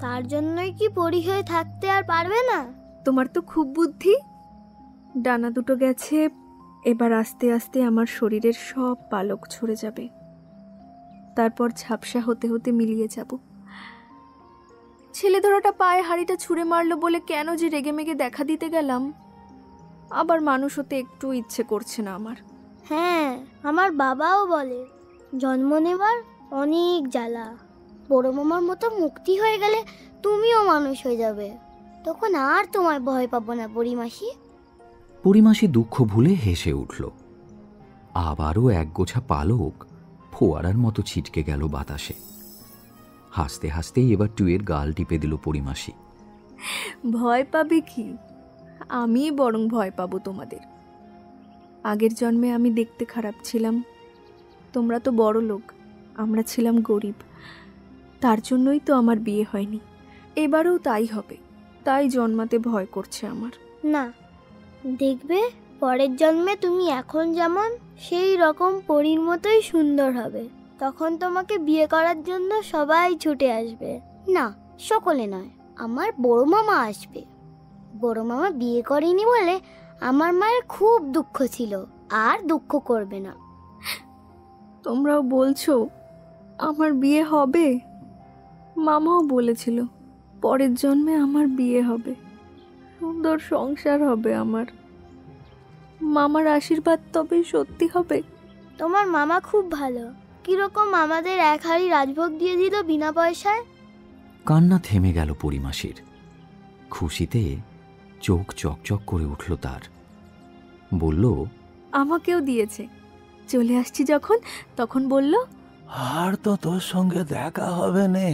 তার জন্যই কি পরি হয়ে থাকতে আর পারবে না? তোমার তো খুব বুদ্ধি। ডানা দুটো গেছে, এবার আস্তে আস্তে আমার শরীরের সব পালক ঝরে যাবে। তারপর ঝাপসা হতে হতে মিলিয়ে যাব। ছেলে ধরাটা পায়ে হাঁড়িটা ছুঁড়ে মারলো বলে কেন যে রেগে মেগে দেখা দিতে গেলাম। আবার মানুষ হতে একটু ইচ্ছে করছে না আমার। হ্যাঁ, আমার বাবাও বলে জন্ম নেবার অনেক জ্বালা। বড় মামার মতো মুক্তি হয়ে গেলে তুমিও মানুষ হয়ে যাবে, তখন আর তোমায় ভয় পাবো না পরিমাসি। পরিমাসি দুঃখ ভুলে হেসে উঠল। আবারও একগোছা পালক ফোয়ারার মতো ছিটকে গেল বাতাসে। হাসতে হাসতে এবার টুয়ের গাল টিপে দিল পরিমাসি। ভয় পাবে কি? আমি বরং ভয় পাবো তোমাদের। আগের জন্মে আমি দেখতে খারাপ ছিলাম, তোমরা তো বড় লোক, আমরা ছিলাম গরিব, তার জন্যই তো আমার বিয়ে হয়নি। এবারেও তাই হবে, তাই জন্মাতে ভয় করছে আমার। না, দেখবে পরের জন্মে তুমি এখন যেমন সেই রকম পরীর মতোই সুন্দর হবে। তখন তোমাকে বিয়ে করার জন্য সবাই ছুটে আসবে। না, সকলে নয়, আমার বড় মামা আসবে। বড় মামা বিয়ে করেনি বলে আমার মায়ের খুব দুঃখ ছিল, আর দুঃখ করবে না। তোমরাও বলছো আমার বিয়ে হবে? মামাও বলেছিল পরের জন্মে আমার বিয়ে হবে, সুন্দর সংসার হবে আমার। মামার আশীর্বাদ তবে সত্যি হবে? তোমার মামা খুব ভালো। কিরকম আমাদের এক হাঁড়ি রাজভোগ দিয়ে দিল বিনা পয়সায়। কান্না থেমে গেল পরিমাসির। খুশিতে চোখ চকচক করে উঠল তার। বলল, আমাকেও দিয়েছে। চলে আসছি যখন, তখন বলল, আর তো তোর সঙ্গে দেখা হবে নে।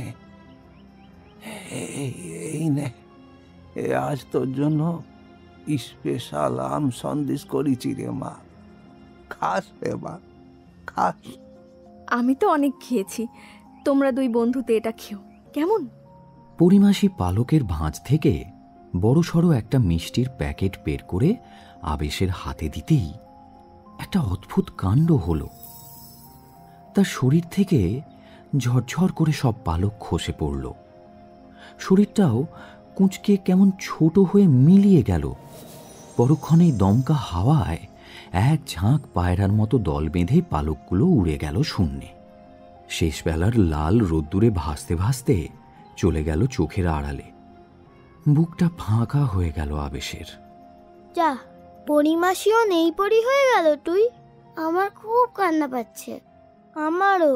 এই নে, এ আজ তোর জন্য স্পেশাল আম সন্দেশ করেছি রে মা, খাস রে মা, খাস। আমি তো অনেক খেয়েছি, তোমরা দুই বন্ধুতে এটা খেও কেমন? পরিমাসি পালকের ভাঁজ থেকে বড়সড় একটা মিষ্টির প্যাকেট বের করে আবেশের হাতে দিতেই একটা অদ্ভুত কাণ্ড হলো। তার শরীর থেকে ঝরঝর করে সব পালক খসে পড়ল। শরীরটাও কুঁচকে কেমন ছোট হয়ে মিলিয়ে গেল। পরক্ষণেই দমকা হাওয়ায় এক ঝাঁক পায়রার মতো দল বেঁধে পালকগুলো উড়ে গেল শূন্যে। শেষবেলার লাল রোদ্দুরে ভাসতে ভাসতে চলে গেল চোখের আড়ালে। বুকটা ফাঁকা হয়ে গেল আবেশের। যা, পরিমাসিও নেই পরি হয়ে গেল তুই। আমার খুব কান্না পাচ্ছে। আমারও।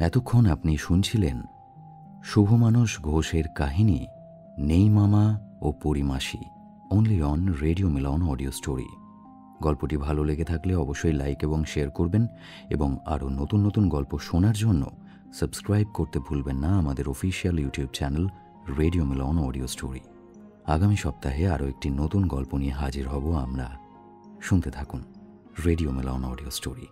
এতক্ষণ আপনি শুনছিলেন শুভমানস ঘোষের কাহিনী নেই মামা ও পরিমাসি, only on radio Milan audio story. গল্পটি ভালো লেগে থাকলে অবশ্যই লাইক এবং শেয়ার করবেন, এবং আরও নতুন নতুন গল্প শোনার জন্য সাবস্ক্রাইব করতে ভুলবেন না আমাদের official YouTube channel radio Milan audio story. আগামী সপ্তাহে আরও একটি নতুন গল্প নিয়ে হাজির হব আমরা। শুনতে থাকুন রেডিও মিলন অডিও স্টোরি।